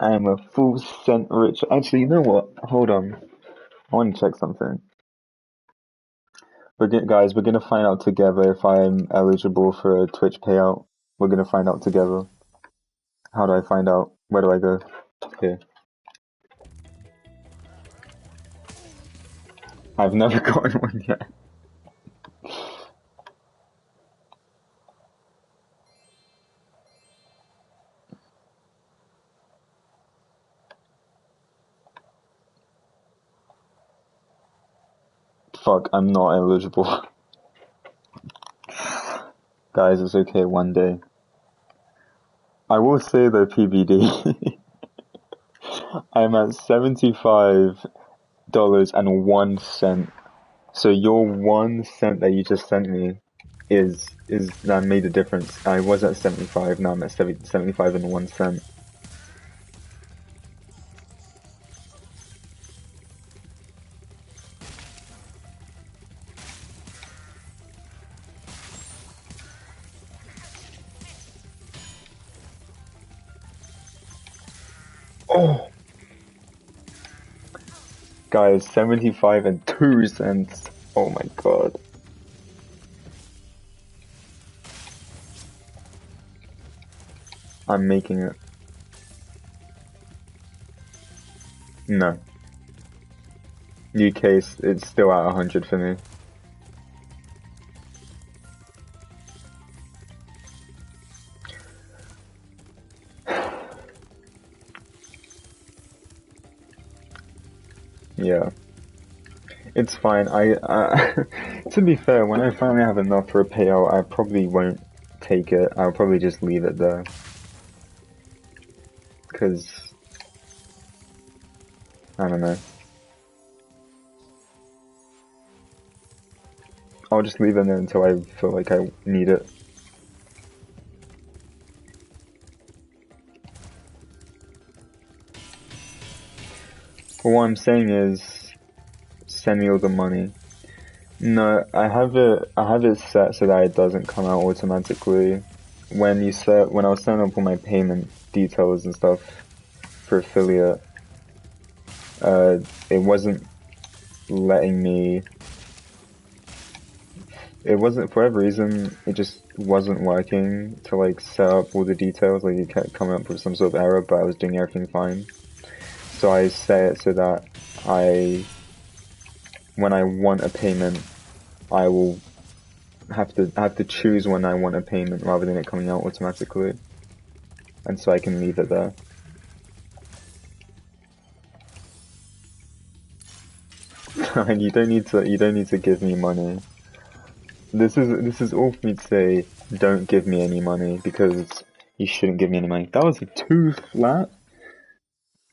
I am a full cent rich. Actually, you know what? Hold on. I want to check something. Guys, we're gonna find out together if I'm eligible for a Twitch payout. We're gonna find out together. How do I find out? Where do I go? Here. I've never gotten one yet. Fuck, I'm not eligible. Guys, it's okay, one day. I will say though, PBD, I'm at $75.01. So your 1 cent that you just sent me is that made a difference. I was at 75, now I'm at 75 and 1 cent. Oh! Guys, 75 and 2 cents. Oh my god. I'm making it. No. UK, it's still at 100 for me. Yeah. It's fine. To be fair, when I finally have enough for a payout, I probably won't take it. I'll probably just leave it there. Cause, I don't know. I'll just leave it there until I feel like I need it. But what I'm saying is, send me all the money. No, I have it set so that it doesn't come out automatically. When I was setting up all my payment details and stuff for affiliate, it wasn't letting me. It wasn't, for whatever reason, it just wasn't working to like set up all the details. Like it kept coming up with some sort of error, but I was doing everything fine. So I set it so that when I want a payment, I will have to choose when I want a payment rather than it coming out automatically. And so I can leave it there. And you don't need to give me money. This is all for me to say, don't give me any money, because you shouldn't give me any money. That was a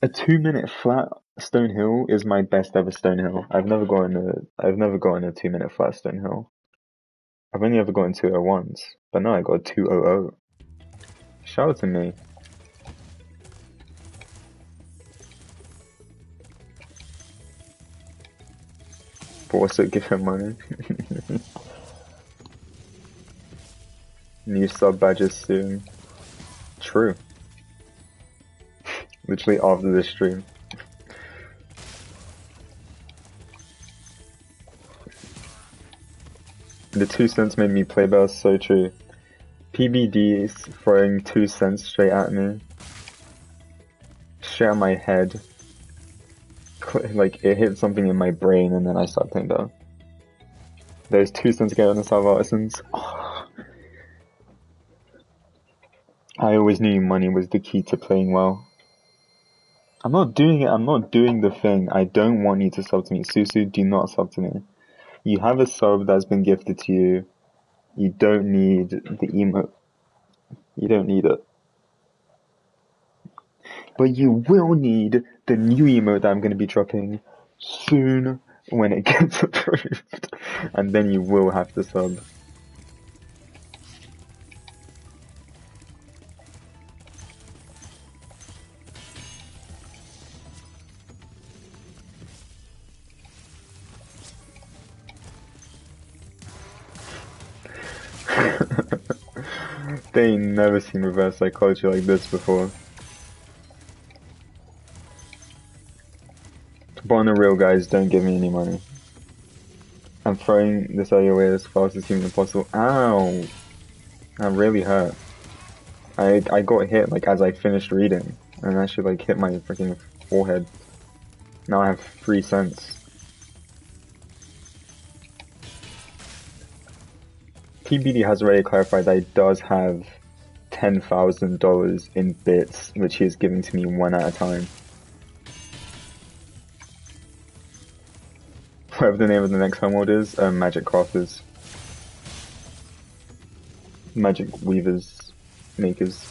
2-minute flat stone hill is my best ever stone hill. I've never gotten a 2-minute flat stone hill. I've only ever gotten 201s, but now I got 200. Shout out to me. But also give him money. New sub badges soon. True. Literally after this stream. The 2 cents made me play better, so true. PBD is throwing 2 cents straight at me. Straight at my head. Like, it hit something in my brain and then I started playing better. Those 2 cents get on the South Artisans. Oh. I always knew money was the key to playing well. I'm not doing the thing. I don't want you to sub to me. Susu, do not sub to me. You have a sub that's been gifted to you. You don't need the emote. You don't need it. But you will need the new emote that I'm going to be dropping soon when it gets approved. And then you will have to sub. They ain't never seen reverse psychology like this before. On the real, guys, don't give me any money. I'm throwing this out your way as fast as humanly possible. Ow! That really hurt. I got hit like as I finished reading, and actually like hit my freaking forehead. Now I have 3 cents. TBD has already clarified that he does have $10,000 in bits, which he is giving to me one at a time. Whatever the name of the next homeworld is, Magic Crafters. Magic Weavers. Makers.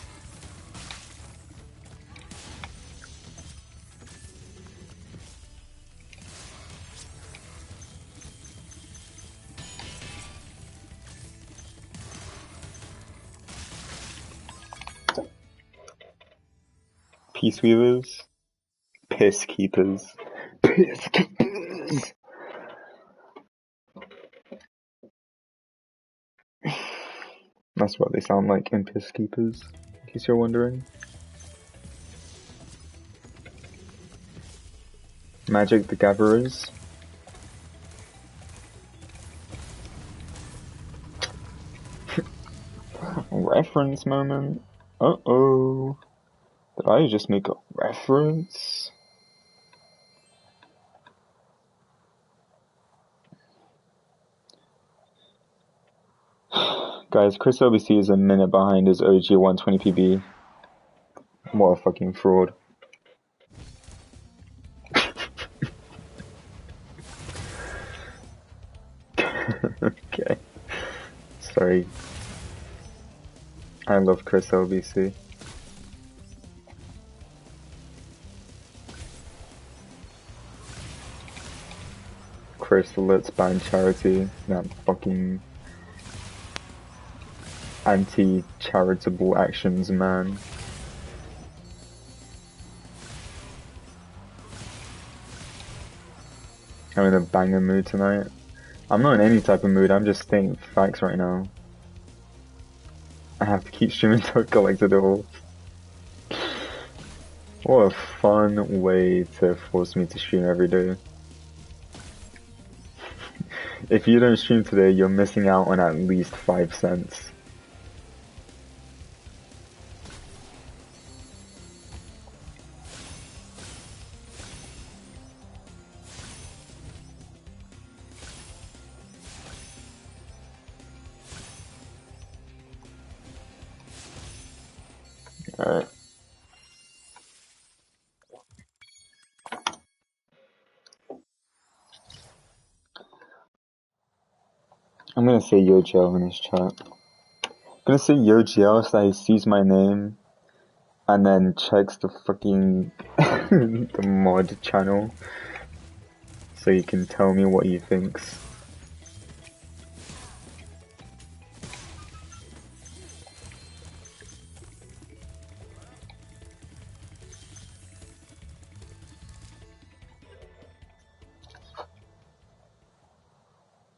Peace Weavers. Piss Keepers. Piss Keepers! That's what they sound like in Piss Keepers, in case you're wondering. Magic the Gatherers. Reference moment. Uh-oh. Did I just make a reference? Guys, Chris LBC is a minute behind his OG 120 PB. What a fucking fraud. Okay. Sorry. I love Chris LBC. Chris, let's ban charity. That fucking anti-charitable actions, man. I'm in a banger mood tonight. I'm not in any type of mood, I'm just stating facts right now. I have to keep streaming till I collected it all. What a fun way to force me to stream every day. If you don't stream today, you're missing out on at least 5 cents. Alright. I'm gonna say Yo Gel in his chat. I'm gonna say Yo Gel so that he sees my name and then checks the fucking the mod channel so he can tell me what he thinks.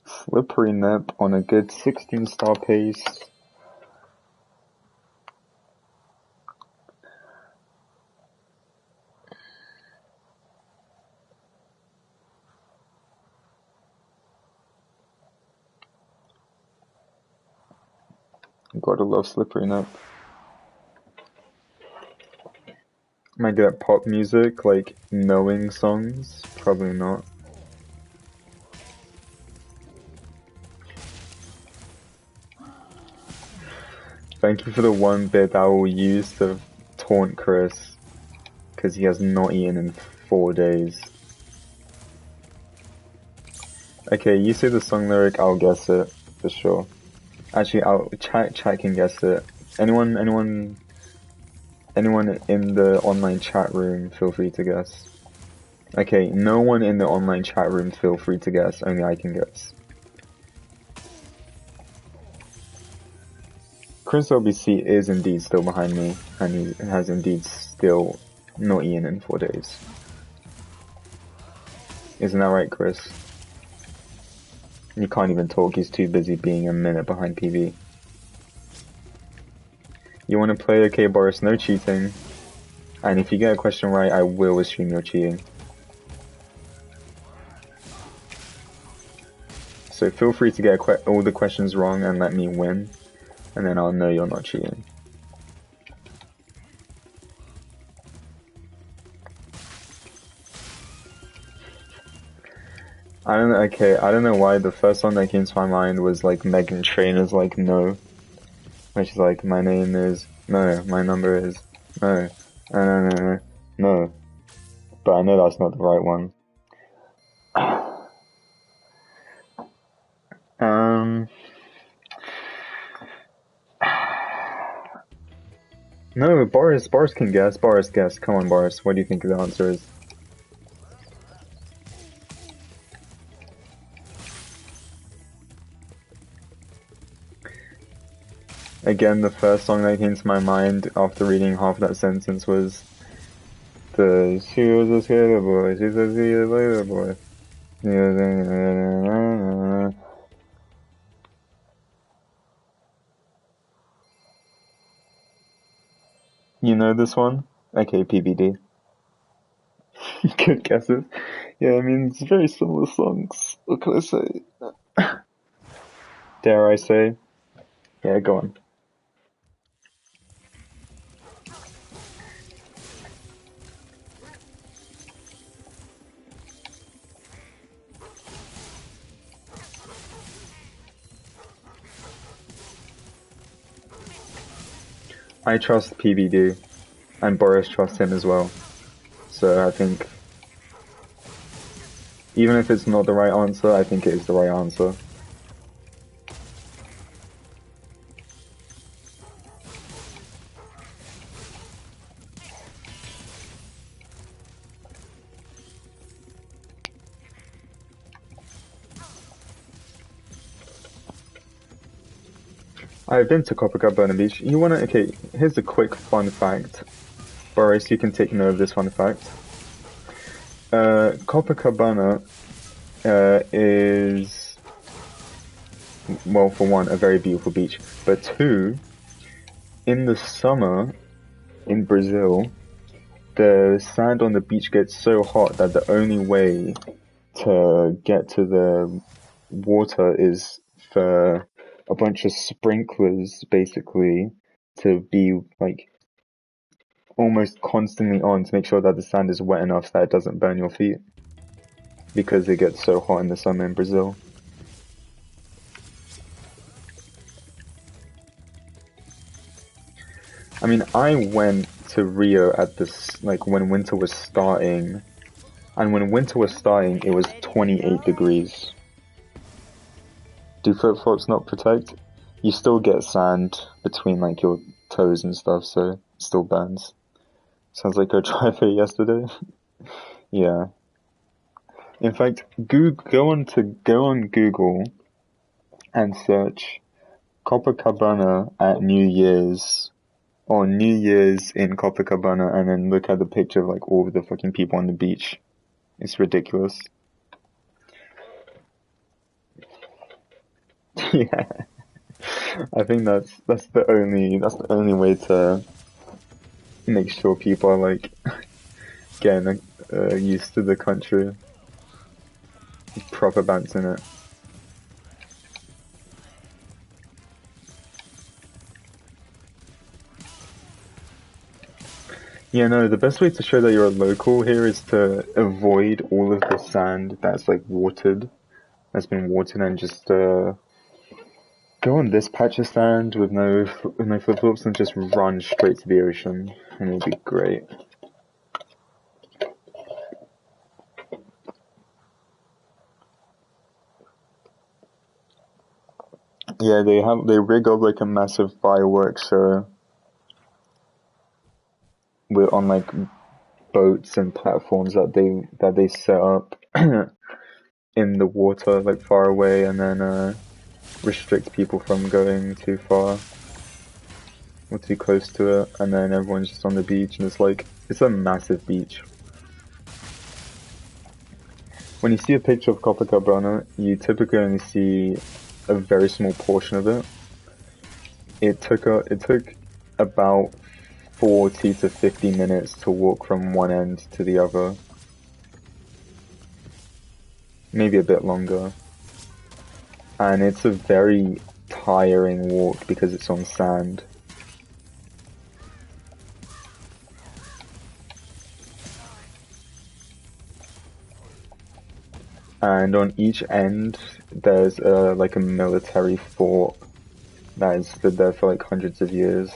Slippery Nip on a good 16-star pace. Gotta love Slippery Nip. Am I good at pop music, like knowing songs? Probably not. Thank you for the 1 bit that I will use to taunt Chris, because he has not eaten in 4 days. Okay, you say the song lyric, I'll guess it, for sure. Actually, chat can guess it. Anyone in the online chat room, feel free to guess. Okay, no one in the online chat room, feel free to guess, only I can guess. Chris LBC is indeed still behind me, and he has indeed still not eaten in 4 days. Isn't that right, Chris? You can't even talk, he's too busy being a minute behind PB. You wanna play? Okay, Boris, no cheating. And if you get a question right, I will assume you're cheating. So feel free to get all the questions wrong and let me win, and then I'll know you're not cheating. I don't know, okay, I don't know why the first song that came to my mind was like Meghan Trainor's like No. Which is like, my name is, no, my number is, no, no. But I know that's not the right one. No, Boris can guess. Boris, guess. Come on, Boris. What do you think the answer is? Again, the first song that came to my mind after reading half that sentence was she was a skater boy, she's a skater boy. You know this one? Okay, PBD. Good guesses. Yeah, I mean, it's very similar songs. What can I say? Dare I say? Yeah, go on. I trust PBD, and Boris trusts him as well. So I think, even if it's not the right answer, I think it is the right answer. I've been to Copacabana Beach. You wanna, okay, here's a quick fun fact. Boris, you can take note of this fun fact. Copacabana is, well, for one, a very beautiful beach, but two, in the summer in Brazil, the sand on the beach gets so hot that the only way to get to the water is for a bunch of sprinklers, basically, to be like almost constantly on to make sure that the sand is wet enough so that it doesn't burn your feet, because it gets so hot in the summer in Brazil. I mean, I went to Rio at this, like, when winter was starting, and when winter was starting, it was 28 degrees. Do flip-flops not protect? You still get sand between, like, your toes and stuff, so it still burns. Sounds like I tried it yesterday. Yeah. In fact, go on Google and search Copacabana at New Year's, or New Year's in Copacabana, and then look at the picture of like all of the fucking people on the beach. It's ridiculous. Yeah. I think that's the only way to make sure people are like getting used to the country. Proper bands in it. Yeah, no, the best way to show that you're a local here is to avoid all of the sand that's like that's been watered, and just go on this patch of sand with no flip-flops and just run straight to the ocean, and it'll be great. Yeah, they rig up like a massive fireworks show with on like boats and platforms that they set up in the water like far away, and then restrict people from going too far or too close to it, and then everyone's just on the beach, and it's a massive beach. When you see a picture of Copacabana, you typically only see a very small portion of it. It took about 40 to 50 minutes to walk from one end to the other. Maybe a bit longer. And it's a very tiring walk because it's on sand. And on each end, there's like a military fort that has stood there for like hundreds of years.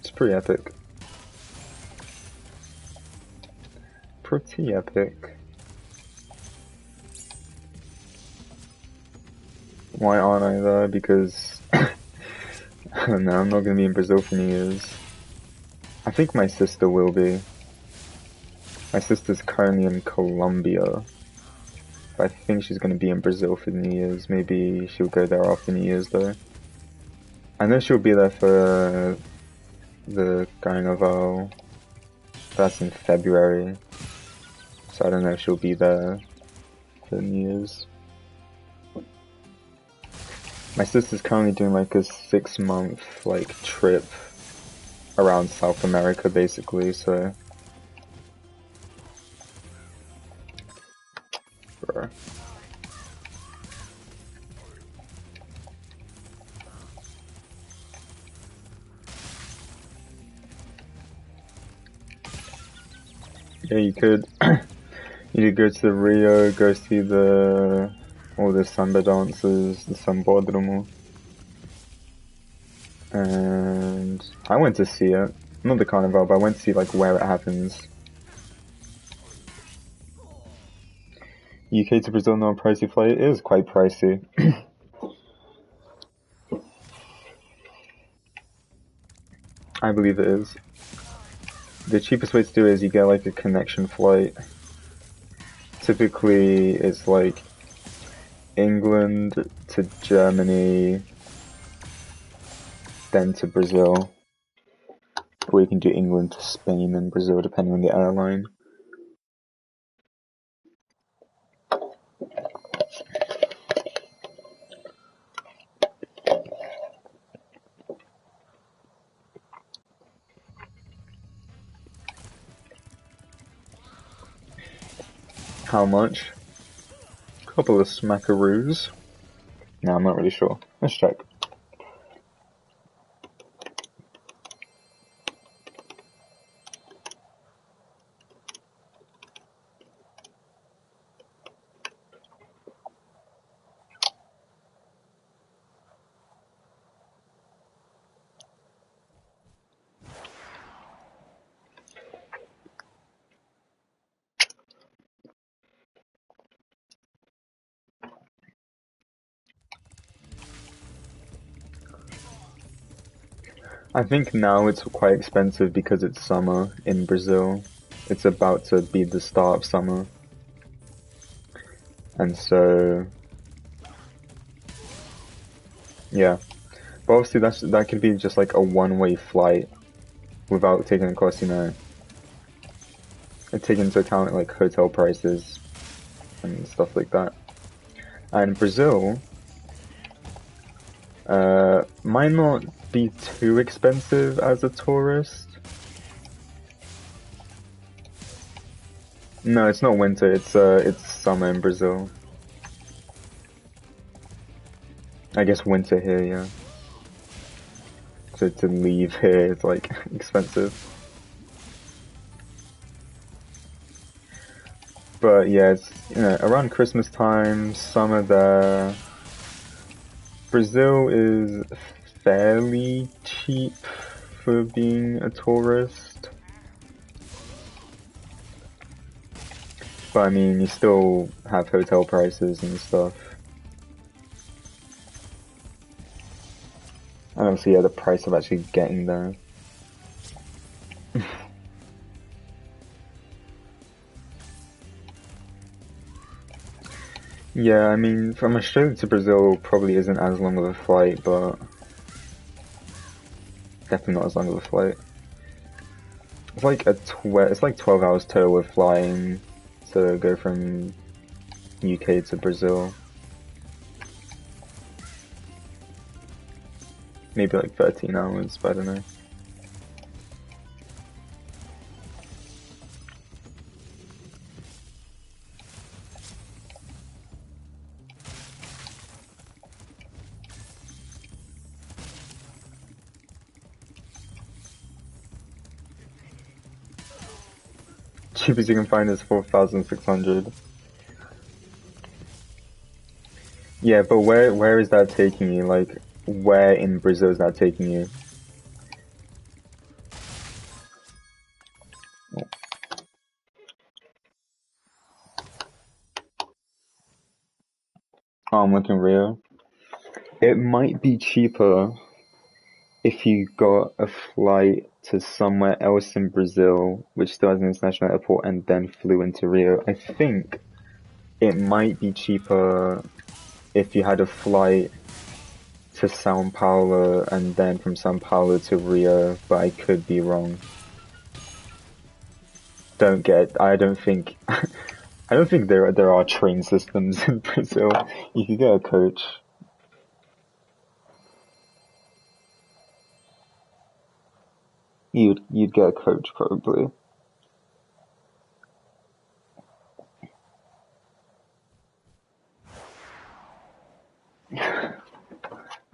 It's pretty epic. Pretty epic. Why aren't I there? Because I don't know, I'm not gonna be in Brazil for New Year's. I think my sister will be. My sister's currently in Colombia. But I think she's gonna be in Brazil for New Year's. Maybe she'll go there after New Year's though. I know she'll be there for the Carnival. That's in February. So I don't know if she'll be there for New Year's. My sister's currently doing like a 6-month like trip around South America basically, so bruh. Yeah, you could you could go to the Rio, go see all the samba dances, the sambódromo. And I went to see it. Not the carnival, but I went to see like where it happens. UK to Brazil, not a pricey flight. It is quite pricey. I believe it is. The cheapest way to do it is you get like a connection flight. Typically it's like England to Germany, then to Brazil. Or you can do England to Spain and Brazil depending on the airline. How much? Couple of smackaroos. No, I'm not really sure. Let's check. I think now it's quite expensive because it's summer in Brazil. It's about to be the start of summer. And so, yeah. But obviously that could be just like a one-way flight without taking into cost, taking into account like hotel prices and stuff like that. And Brazil might not be too expensive as a tourist. No, it's not winter. It's summer in Brazil. I guess winter here, yeah. So to leave here, it's like expensive. But yeah, it's around Christmas time, summer there. Brazil is fairly cheap for being a tourist. But I mean, you still have hotel prices and stuff. And obviously, yeah, the price of actually getting there. Yeah, I mean, from Australia to Brazil probably isn't as long of a flight, but definitely not as long of a flight. It's like it's like 12 hours total of flying to go from UK to Brazil. Maybe like 13 hours, but I don't know. Cheapest you can find is 4,600. Yeah, but where is that taking you? Like, where in Brazil is that taking you? Oh, I'm looking Rio. It might be cheaper if you got a flight to somewhere else in Brazil, which still has an international airport, and then flew into Rio. I think it might be cheaper if you had a flight to Sao Paulo and then from Sao Paulo to Rio, but I could be wrong. I don't think I don't think there are train systems in Brazil. You could get a coach. You'd get a coach probably.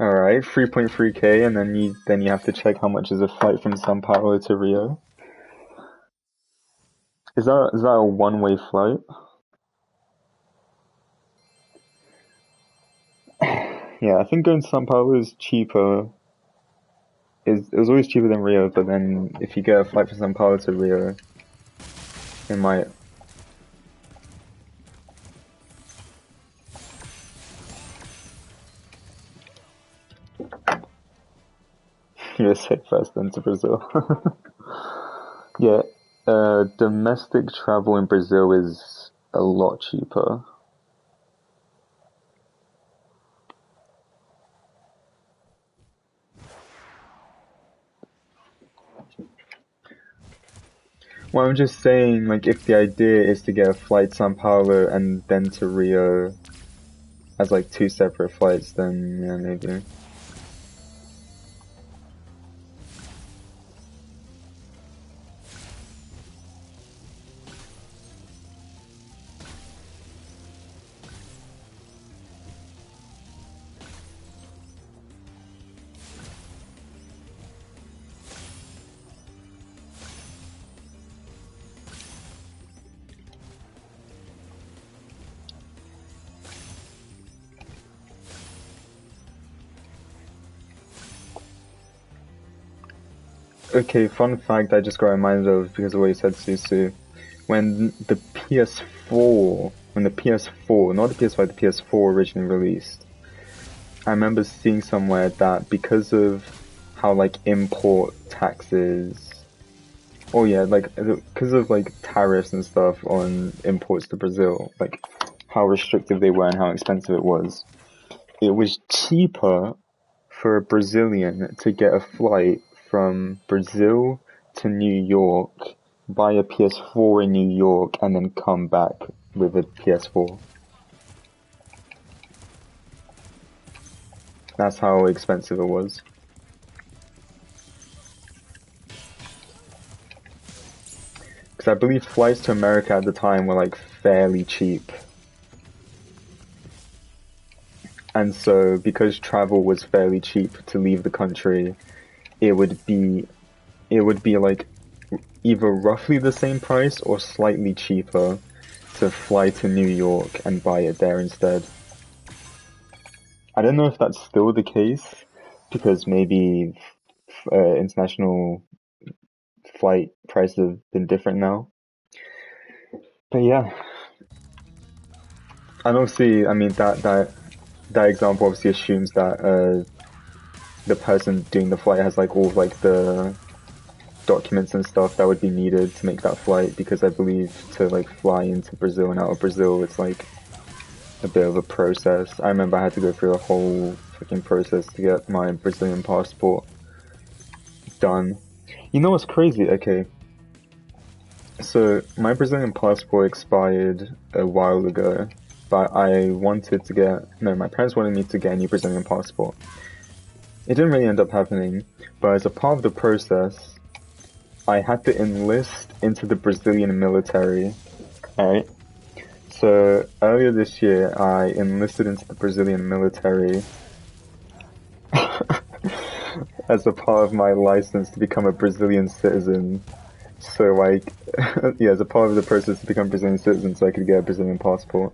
Alright, 3.3k, and then you have to check how much is a flight from Sao Paulo to Rio. Is that a one-way flight? Yeah, I think going to Sao Paulo is cheaper. It was always cheaper than Rio, but then if you get a flight from Sao Paulo to Rio, it might. USA first, then to Brazil. Yeah, domestic travel in Brazil is a lot cheaper. Well, I'm just saying, like, if the idea is to get a flight to Sao Paulo and then to Rio as like two separate flights, then yeah, maybe. Okay, fun fact I just got reminded of because of what you said, Susu. When the PS4, not the PS5, the PS4 originally released, I remember seeing somewhere that because of how like import taxes, oh yeah, like because of like tariffs and stuff on imports to Brazil, like how restrictive they were and how expensive it was cheaper for a Brazilian to get a flight from Brazil to New York, buy a PS4 in New York, and then come back with a PS4. That's how expensive it was. Because I believe flights to America at the time were like fairly cheap. And so, because travel was fairly cheap to leave the country, it would be like either roughly the same price or slightly cheaper to fly to New York and buy it there instead. I don't know if that's still the case because maybe international flight prices have been different now. But yeah, and obviously, I mean that example obviously assumes that the person doing the flight has like all of, like the documents and stuff that would be needed to make that flight, because I believe to like fly into Brazil and out of Brazil it's like a bit of a process. I remember I had to go through a whole fucking process to get my Brazilian passport done. You know what's crazy? Okay, so my Brazilian passport expired a while ago, but my parents wanted me to get a new Brazilian passport. It didn't really end up happening, but as a part of the process, I had to enlist into the Brazilian military, right? So earlier this year, I enlisted into the Brazilian military as a part of my license to become a Brazilian citizen. So like, yeah, as a part of the process to become Brazilian citizen, so I could get a Brazilian passport.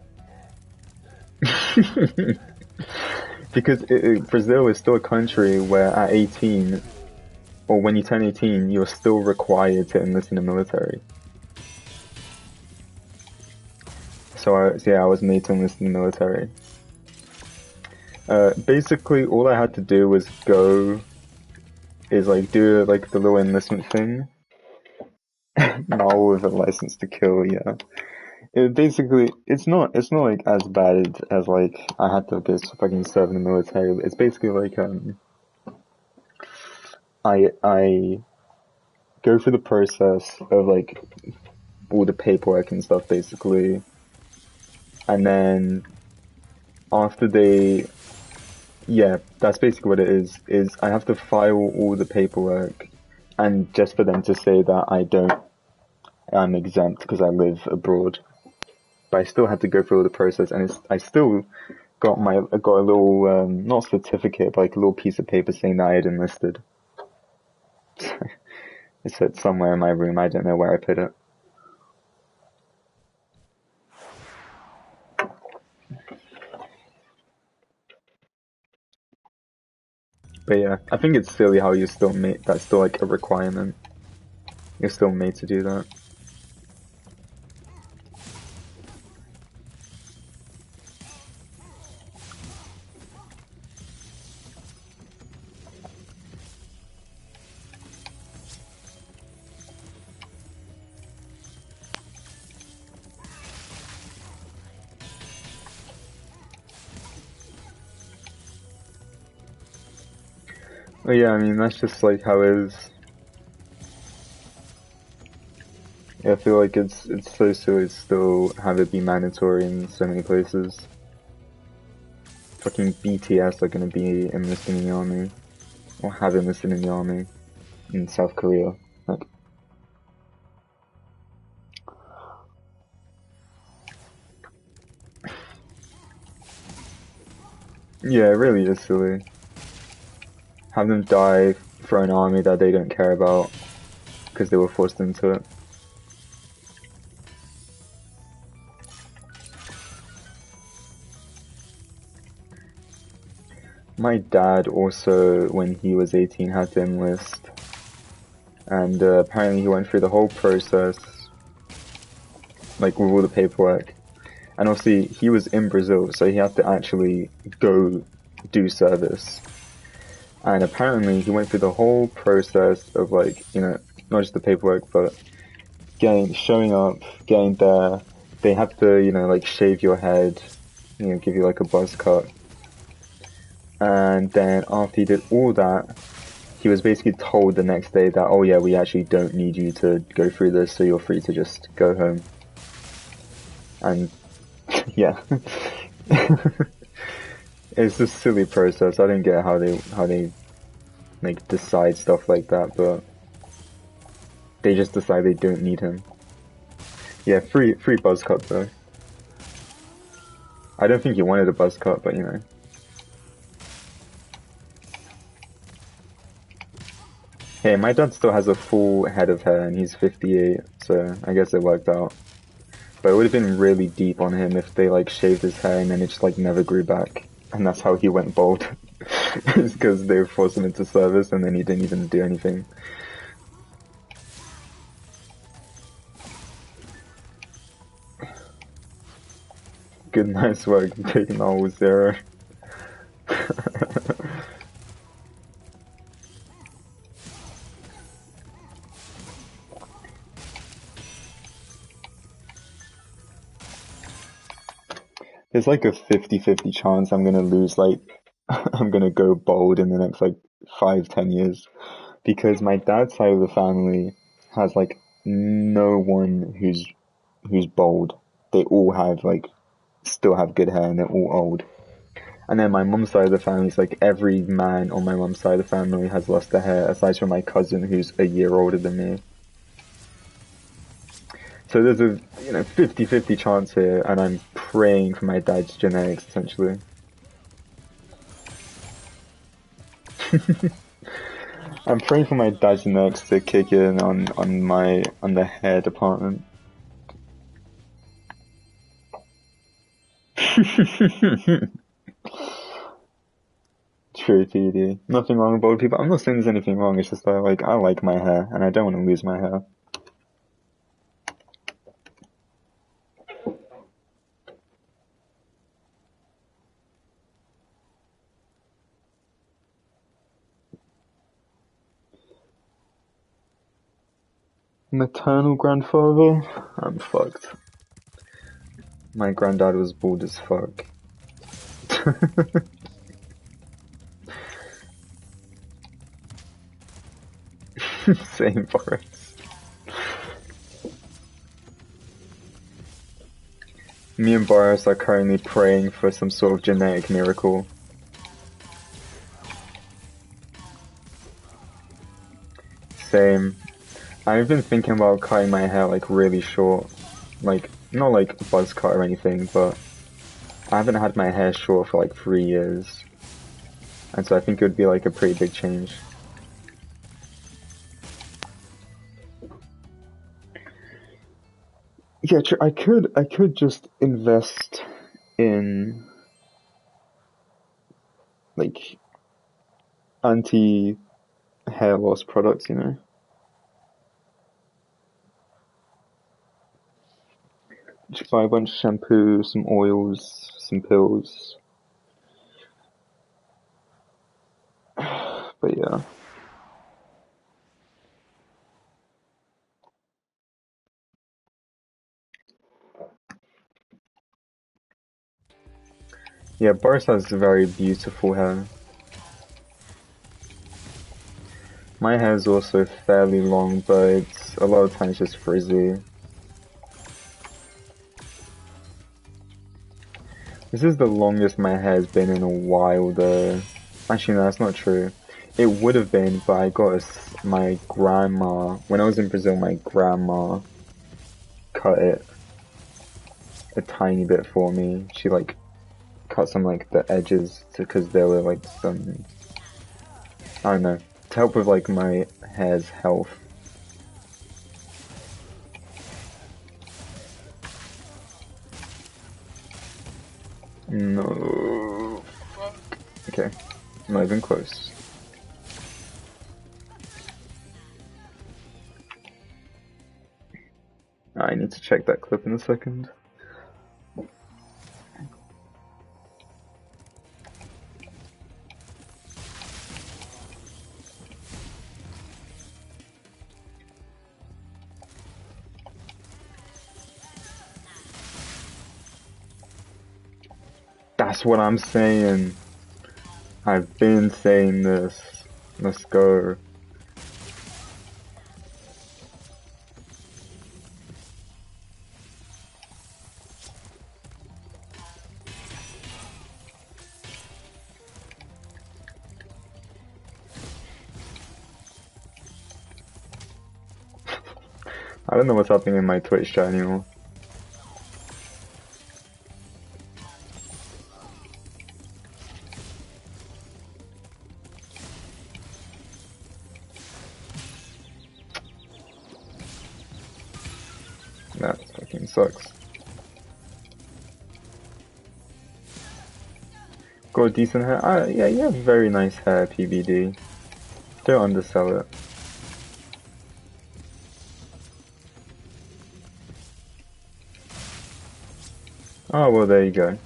Because Brazil is still a country where at 18, or when you turn 18, you're still required to enlist in the military. So yeah, I was made to enlist in the military. Basically, all I had to do was do like the little enlistment thing. Now with a license to kill, yeah. It's not like as bad as like I had to go fucking serve in the military. It's basically like I go through the process of like all the paperwork and stuff basically, and then after yeah, that's basically what it is I have to file all the paperwork, and just for them to say that I'm exempt because I live abroad. But I still had to go through all the process, and I still I got a little not certificate, but like a little piece of paper saying that I had enlisted. It's somewhere in my room. I don't know where I put it. But yeah, I think it's silly how you're still made. That's still like a requirement. You're still made to do that. But yeah, I mean that's just like how it is. Yeah, I feel like it's so silly to still have it be mandatory in so many places. Fucking BTS are gonna be enlisting in the army, or have enlisted in the army in South Korea. Like, yeah, it really is silly. Have them die for an army that they don't care about because they were forced into it. My dad also, when he was 18, had to enlist, and apparently he went through the whole process, like with all the paperwork. And obviously, he was in Brazil, so he had to actually go do service. And apparently, he went through the whole process of like, not just the paperwork, but showing up, getting there. They have to, like shave your head, give you like a buzz cut. And then after he did all that, he was basically told the next day that, oh yeah, we actually don't need you to go through this, so you're free to just go home. And yeah, it's a silly process. I don't get how they like decide stuff like that, but they just decide they don't need him. Yeah, free buzz cut though. I don't think he wanted a buzz cut, but Hey, my dad still has a full head of hair and he's 58, so I guess it worked out. But it would have been really deep on him if they like shaved his hair and then it just like never grew back. And that's how he went bald. It's because they forced him into service and then he didn't even do anything. Good, nice work, taking all 0. There's like a 50-50 chance I'm gonna lose, like, I'm gonna go bald in the next, like, 5-10 years. Because my dad's side of the family has, like, no one who's bald. They all have, like, still have good hair and they're all old. And then my mum's side of the family is like every man on my mum's side of the family has lost their hair, aside from my cousin who's a year older than me. So there's a 50-50 chance here, and I'm praying for my dad's genetics essentially. I'm praying for my dad's next to kick in on the hair department. True, TD. Nothing wrong with bald people. I'm not saying there's anything wrong. It's just that like I like my hair and I don't want to lose my hair. Maternal grandfather? I'm fucked. My granddad was bald as fuck. Same Boris. Me and Boris are currently praying for some sort of genetic miracle. Same. I've been thinking about cutting my hair like really short. Like, not like buzz cut or anything, but I haven't had my hair short for like 3 years. And so I think it would be like a pretty big change. Yeah, I could just invest in like anti-hair loss products, you know? Just buy a bunch of shampoo, some oils, some pills. But yeah. Yeah, Boris has very beautiful hair. My hair is also fairly long, but it's a lot of times just frizzy. This is the longest my hair's been in a while though. Actually no, that's not true. It would have been, but I got my grandma, when I was in Brazil, my grandma cut it a tiny bit for me. She like cut some like the edges because there were like some, I don't know, to help with like my hair's health. No. Okay, not even close. I need to check that clip in a second. That's what I'm saying. I've been saying this. Let's go. I don't know what's happening in my Twitch chat anymore. That fucking sucks. Got a decent hair? Yeah, you have very nice hair, PBD. Don't undersell it. Oh, well, there you go.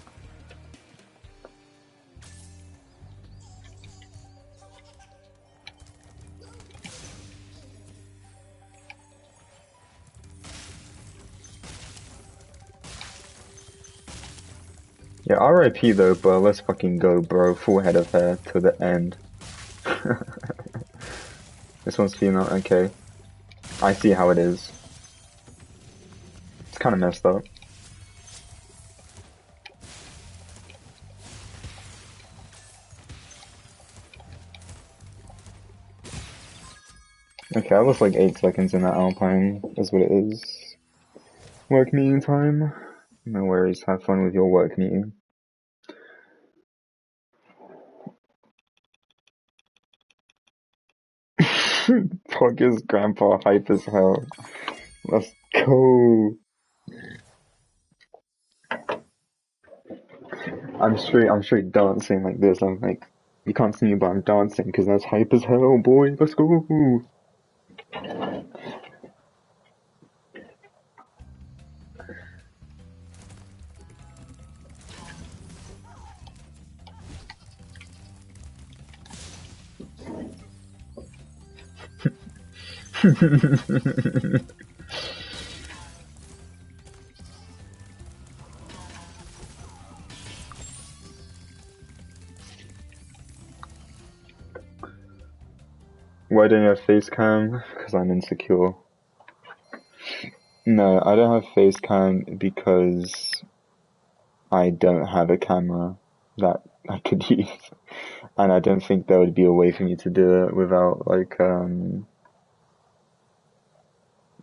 Yeah, RIP though, but let's fucking go, bro. Full head of hair to the end. This one's female, okay. I see how it is. It's kinda messed up. Okay, I lost like 8 seconds in that Alpine, is what it is. Work meeting time. No worries, have fun with your work meeting. Poggers grandpa hype as hell. Let's go. I'm straight dancing like this. I'm like, you can't see me, but I'm dancing because that's hype as hell, boy. Let's go. Why don't you have face cam? Because I'm insecure. No, I don't have face cam because I don't have a camera that I could use. And I don't think there would be a way for me to do it without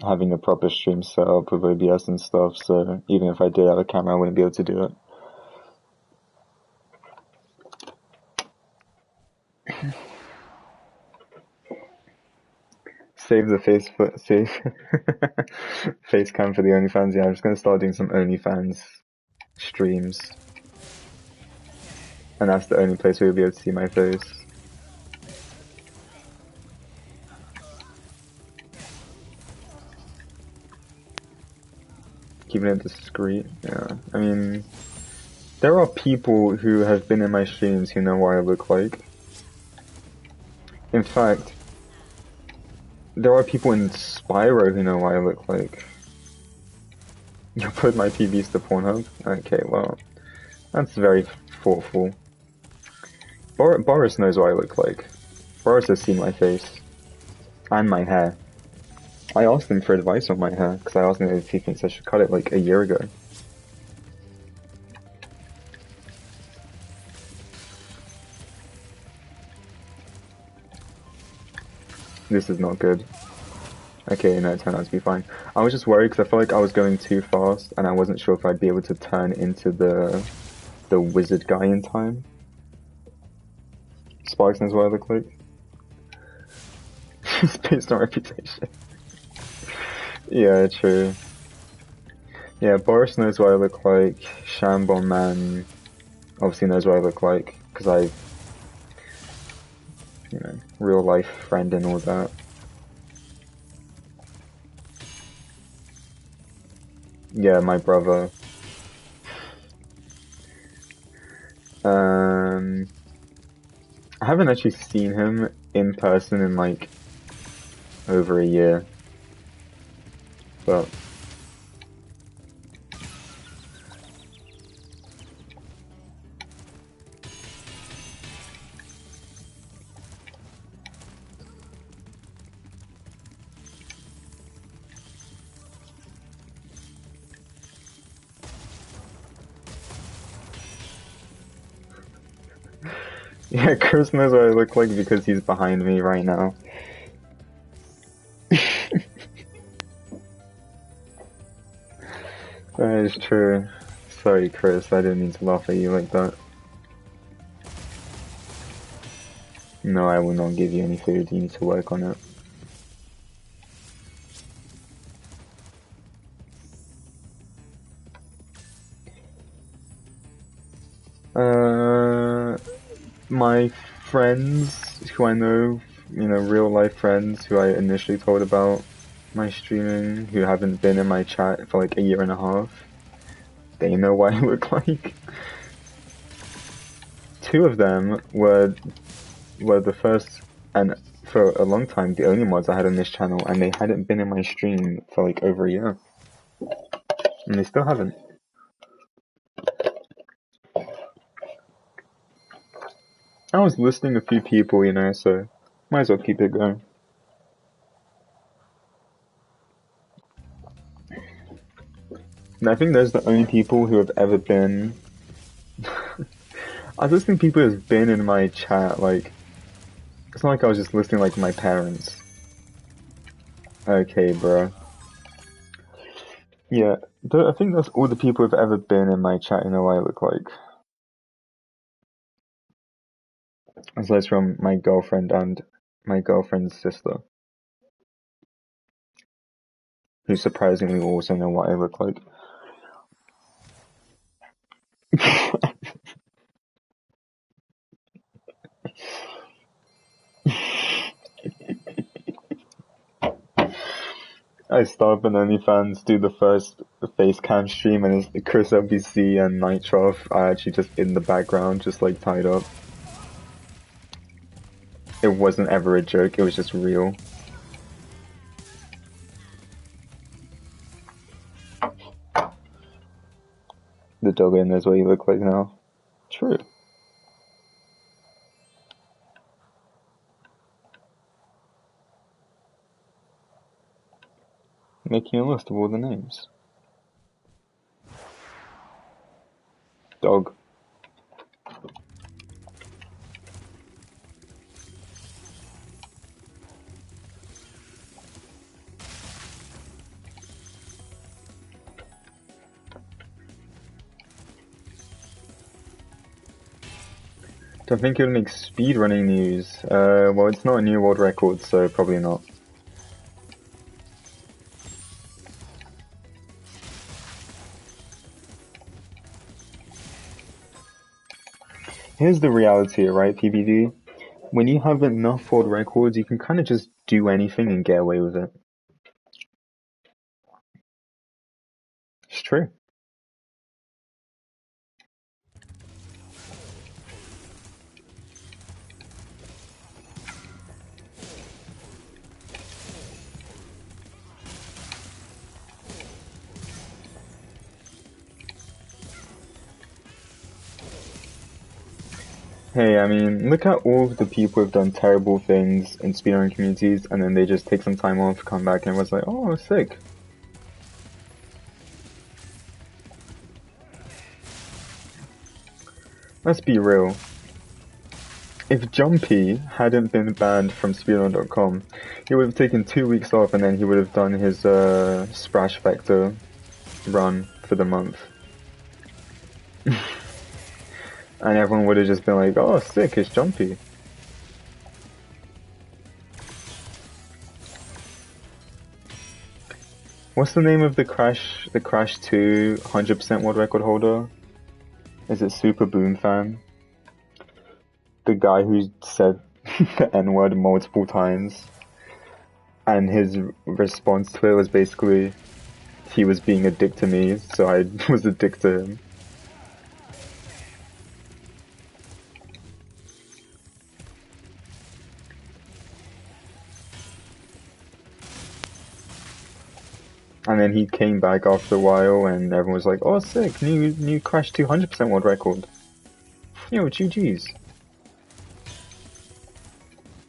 having a proper stream set up with OBS and stuff. So even if I did have a camera, I wouldn't be able to do it. Save the save face cam for the OnlyFans. Yeah, I'm just gonna start doing some OnlyFans streams, and that's the only place where you'll be able to see my face. Keeping it discreet. Yeah, I mean, there are people who have been in my streams who know what I look like. In fact, there are people in Spyro who know what I look like. You put my PVs to Pornhub? Okay, well, that's very thoughtful. Boris knows what I look like. Boris has seen my face. And my hair. I asked him for advice on my hair, because I asked him if he thinks I should cut it like a year ago. This is not good. Okay, no, it turned out to be fine. I was just worried because I felt like I was going too fast, and I wasn't sure if I'd be able to turn into the wizard guy in time. Sparks knows what I look like. It's based on reputation. Yeah, true. Yeah, Boris knows what I look like. Shambon Man obviously knows what I look like, because I, you know, real life friend and all that. Yeah, my brother. I haven't actually seen him in person in like over a year, but yeah, Chris knows what I look like because he's behind me right now. That is true. Sorry, Chris, I didn't mean to laugh at you like that. No, I will not give you any food. You need to work on it. My friends who I know, you know, real life friends who I initially told about my streaming, who haven't been in my chat for like a year and a half, they know what I look like. Two of them were the first, and for a long time, the only mods I had on this channel, and they hadn't been in my stream for like over a year. And they still haven't. I was listening to a few people, you know, so might as well keep it going. And I think those are the only people who have ever been... I was listening to people who have been in my chat, like... It's not like I was just listening like my parents. Okay, bro. Yeah, I think that's all the people who've ever been in my chat who know what I look like. Aside from my girlfriend and my girlfriend's sister. who surprisingly also know what I look like. I start up on OnlyFans, do the first face cam stream, and it's Chris LBC and Nitroff are actually just in the background, just like tied up. It wasn't ever a joke, it was just real. The dog in knows what you look like now. True. Making a list of all the names. Dog. Don't think it would make speedrunning news. Well, it's not a new world record, so probably not. Here's the reality, right, PBD? When you have enough world records, you can kind of just do anything and get away with it. It's true. Hey, I mean, look at all of the people who've done terrible things in speedrunning communities, and then they just take some time off, come back, and was like, oh, sick. Let's be real. If Jumpy hadn't been banned from speedrun.com, he would have taken 2 weeks off, and then he would have done his Splash Vector run for the month. And everyone would have just been like, oh, sick, it's Jumpy. What's the name of the Crash 2 100% world record holder? Is it Super Boom Fan? The guy who said the N-word multiple times. And his response to it was basically, he was being a dick to me, so I was a dick to him. And then he came back after a while, and everyone was like, "Oh, sick! New Crash 200% world record." Yo, GG's.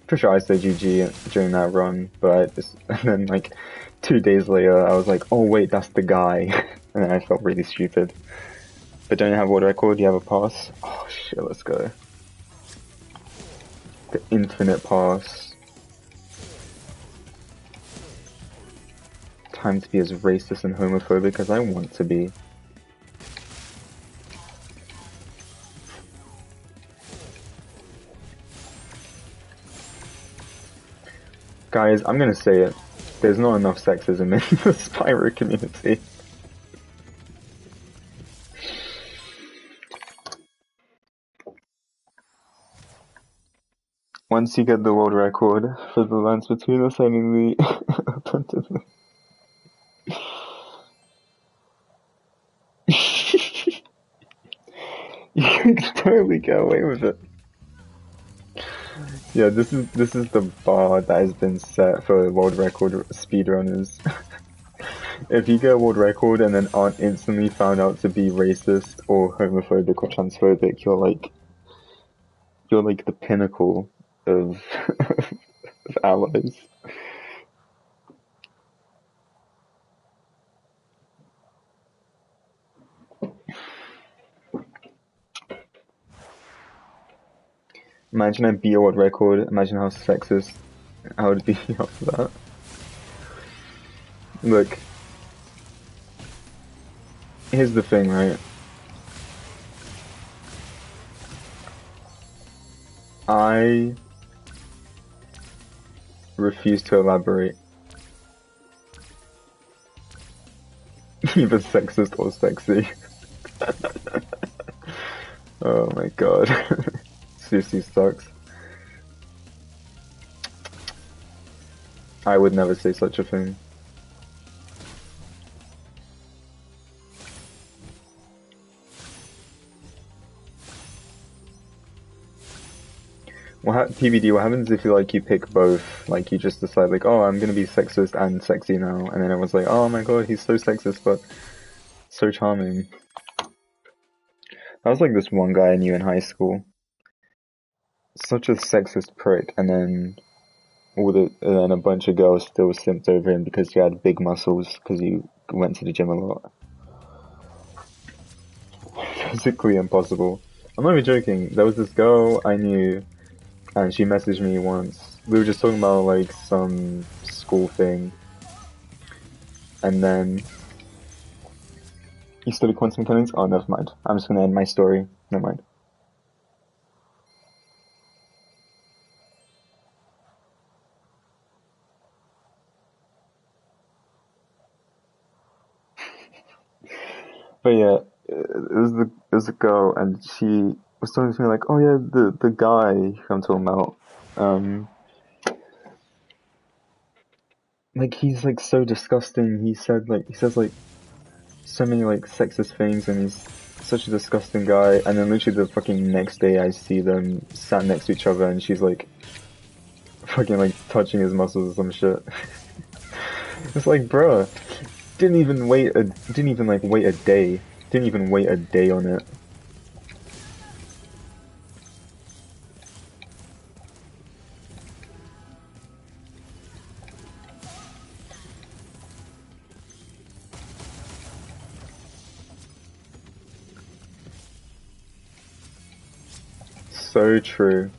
Pretty sure I said GG during that run, but and then like 2 days later, I was like, "Oh wait, that's the guy," and then I felt really stupid. But don't you have world record? You have a pass? Oh shit, let's go. The infinite pass. Time to be as racist and homophobic as I want to be. Guys, I'm gonna say it. There's not enough sexism in the spyro community. Once you get the world record for the lines between us having the open to the... You can totally get away with it. Yeah, this is the bar that has been set for world record speedrunners. If you get a world record and then aren't instantly found out to be racist or homophobic or transphobic, you're like the pinnacle of, of allies. Imagine I beat a world record, imagine how sexist I would be after that. Look, here's the thing, right? I refuse to elaborate. Either sexist or sexy. Oh my god. Susie sucks. I would never say such a thing. PBD, what happens if you pick both? Like you just decide like, oh, I'm gonna be sexist and sexy now, and then everyone's like, oh my god, he's so sexist but so charming. I was like this one guy I knew in high school. Such a sexist prick, and then a bunch of girls still simped over him because he had big muscles because he went to the gym a lot. Physically impossible. I'm not even joking. There was this girl I knew, and she messaged me once. We were just talking about like some school thing, and then you study quantum mechanics? Oh, never mind. I'm just gonna end my story. Never mind. But yeah, it was a girl, and she was talking to me like, oh yeah, the guy who I'm talking about, like he's like so disgusting. He says like so many like sexist things, and he's such a disgusting guy. And then literally the fucking next day, I see them sat next to each other, and she's like fucking like touching his muscles or some shit. It's like, bruh, didn't even wait a day. Didn't even wait a day on it. So true.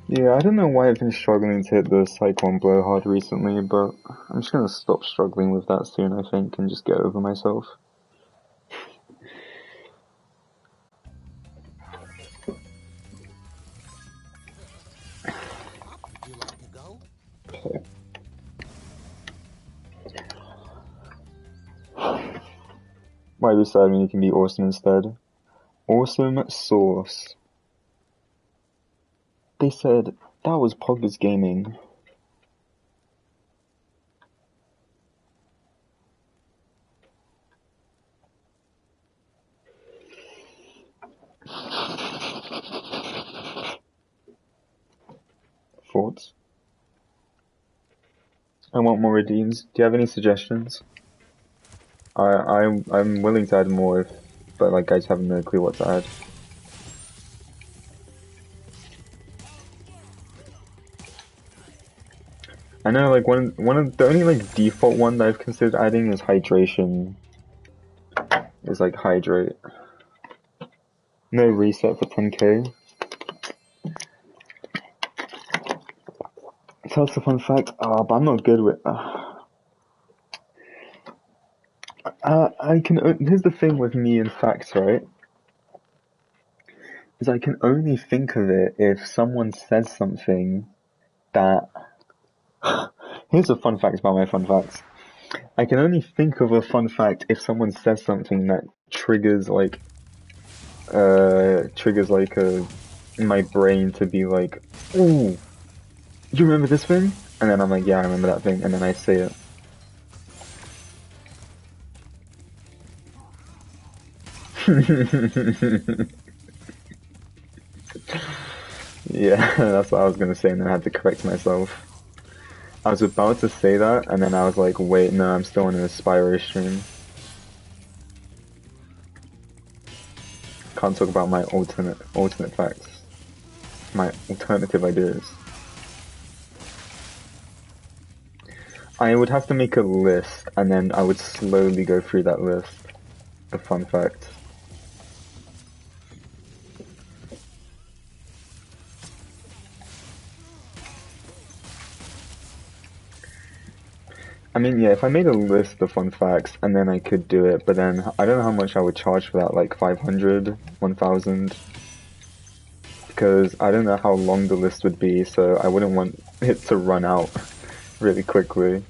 Yeah, I don't know why I've been struggling to hit the Cyclone Blowhard recently, but I'm just gonna stop struggling with that soon, I think, and just get over myself. Okay. Why beside me you can be awesome instead. Awesome sauce. They said that was Poggers Gaming. Thoughts? I want more redeems. Do you have any suggestions? I'm willing to add more if, but like I just have no clue what to add. I know like one of the only like default one that I've considered adding is hydration. Is like hydrate. No reset for 10k. Tell us a fun fact. But I'm not good with. I can. Here's the thing with me and facts, right? Is I can only think of it if someone says something that. Here's a fun fact about my fun facts. I can only think of a fun fact if someone says something that triggers like my brain to be like, ooh, you remember this thing? And then I'm like, yeah, I remember that thing, and then I say it. Yeah, that's what I was gonna say, and then I had to correct myself. I was about to say that, and then I was like, wait, no, I'm still on a spyro stream. Can't talk about my alternate facts. My alternative ideas. I would have to make a list, and then I would slowly go through that list of fun facts. I mean, yeah, if I made a list of fun facts and then I could do it, but then I don't know how much I would charge for that, like 500, 1,000, because I don't know how long the list would be, so I wouldn't want it to run out really quickly.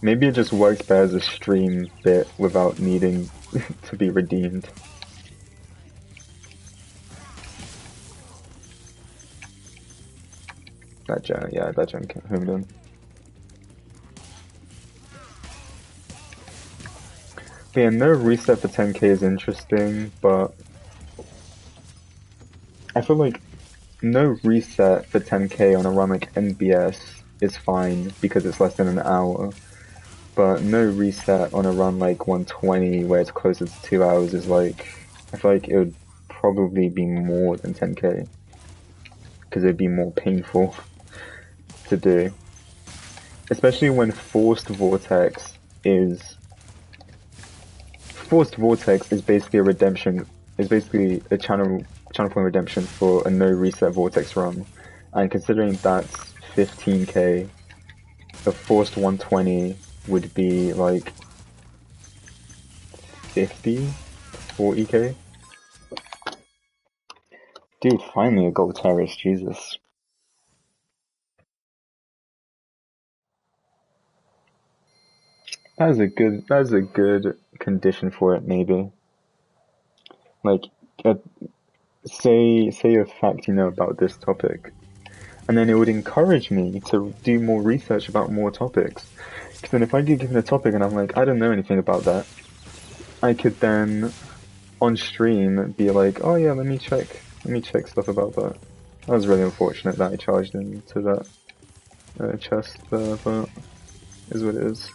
Maybe it just works better as a stream bit without needing to be redeemed. That gen, yeah, that gen homed in. But yeah, no reset for 10k is interesting, but I feel like no reset for 10k on a run like NBS is fine because it's less than an hour. But no reset on a run like 120 where it's closer to 2 hours is like, I feel like it would probably be more than 10k because it'd be more painful to do. Especially when Forced Vortex is basically a redemption, is basically a channel point redemption for a no reset Vortex run. And considering that's 15k, the Forced 120 would be like 50, 40k. Dude, finally a gold terrace, Jesus. That is a good condition for it, maybe. Like, uh, say a fact you know about this topic, and then it would encourage me to do more research about more topics. Because then if I get given a topic and I'm like, I don't know anything about that, I could then, on stream, be like, oh yeah, let me check stuff about that. That was really unfortunate that I charged into that chest there, but is what it is.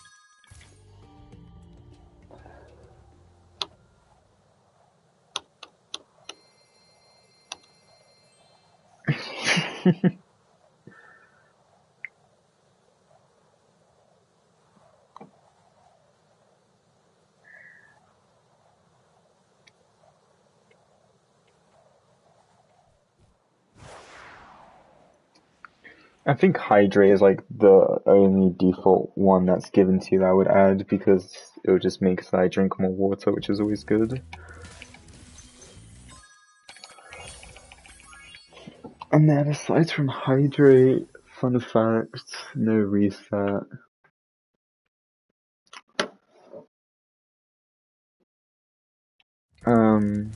I think hydrate is like the only default one that's given to you that I would add because it would just make so I drink more water, which is always good. And then aside from hydrate, fun fact, no reset. Um,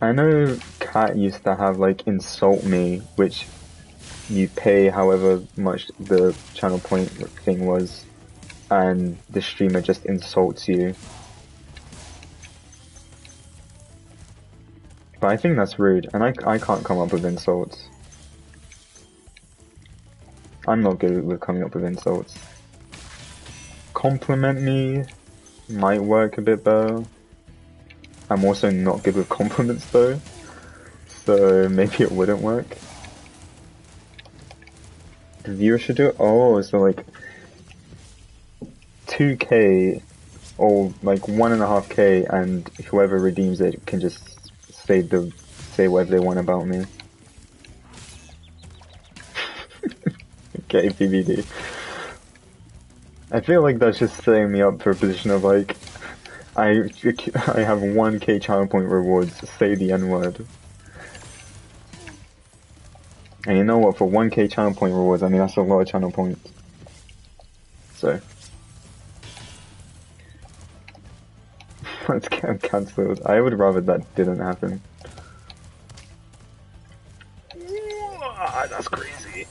I know Cat used to have like insult me, which you pay however much the channel point thing was, and the streamer just insults you. But I think that's rude, and I can't come up with insults. I'm not good with coming up with insults. Compliment me might work a bit better. I'm also not good with compliments though, so maybe it wouldn't work. The viewer should do it? Oh, so like 2k or like 1.5k and whoever redeems it can just say whatever they want about me. Okay, PBD. I feel like that's just setting me up for a position of like, I have 1k channel point rewards, say the N-word. And you know what, for 1k channel point rewards, I mean that's a lot of channel points. So. Let's get cancelled. I would rather that didn't happen. That's crazy.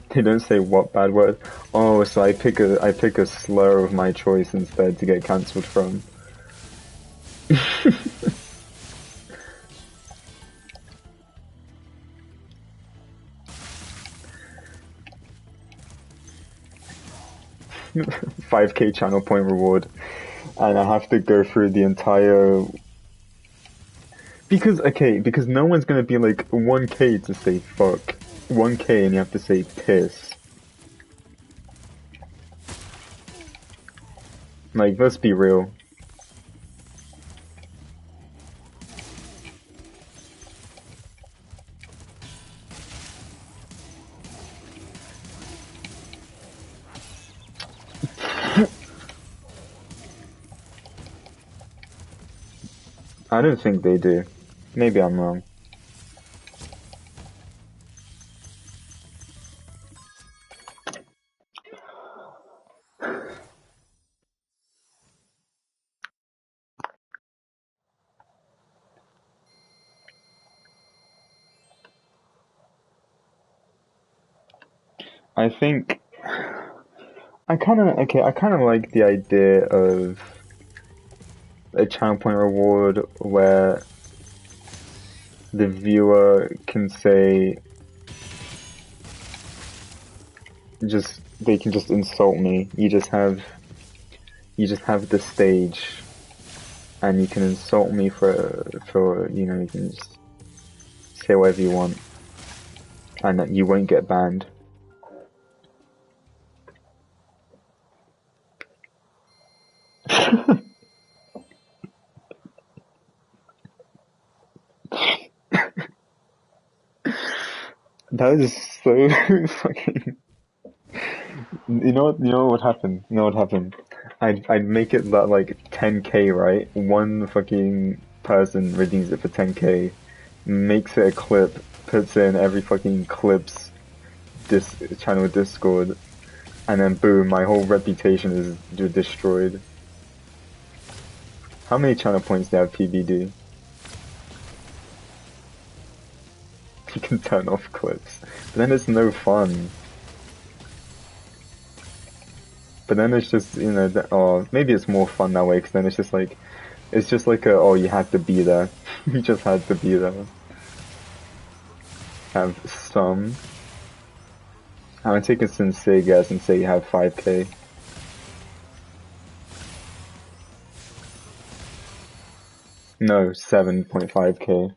They don't say what bad word. Oh, so I pick a slur of my choice instead to get cancelled from. 5k channel point reward, and I have to go through the entire. because no one's gonna be like 1K to say fuck. 1K and you have to say piss. Like, let's be real. I don't think they do. Maybe I'm wrong. I think I kind of like the idea of a channel point reward where the viewer can say they can just insult me. You just have the stage and you can insult me for you know, you can just say whatever you want and that you won't get banned. That is so fucking. You know what would happen? You know what happened? I'd make it that like 10K, right? One fucking person redeems it for 10K, makes it a clip, puts it in every fucking clips this channel Discord, and then boom, my whole reputation is destroyed. How many channel points do you have PBD? You can turn off clips, but then it's no fun. But then it's just, you know, oh, maybe it's more fun that way, because then it's just like oh, you had to be there. You just had to be there. Have some. I'm gonna take a sincere guess and say you have 5K. No, 7.5K.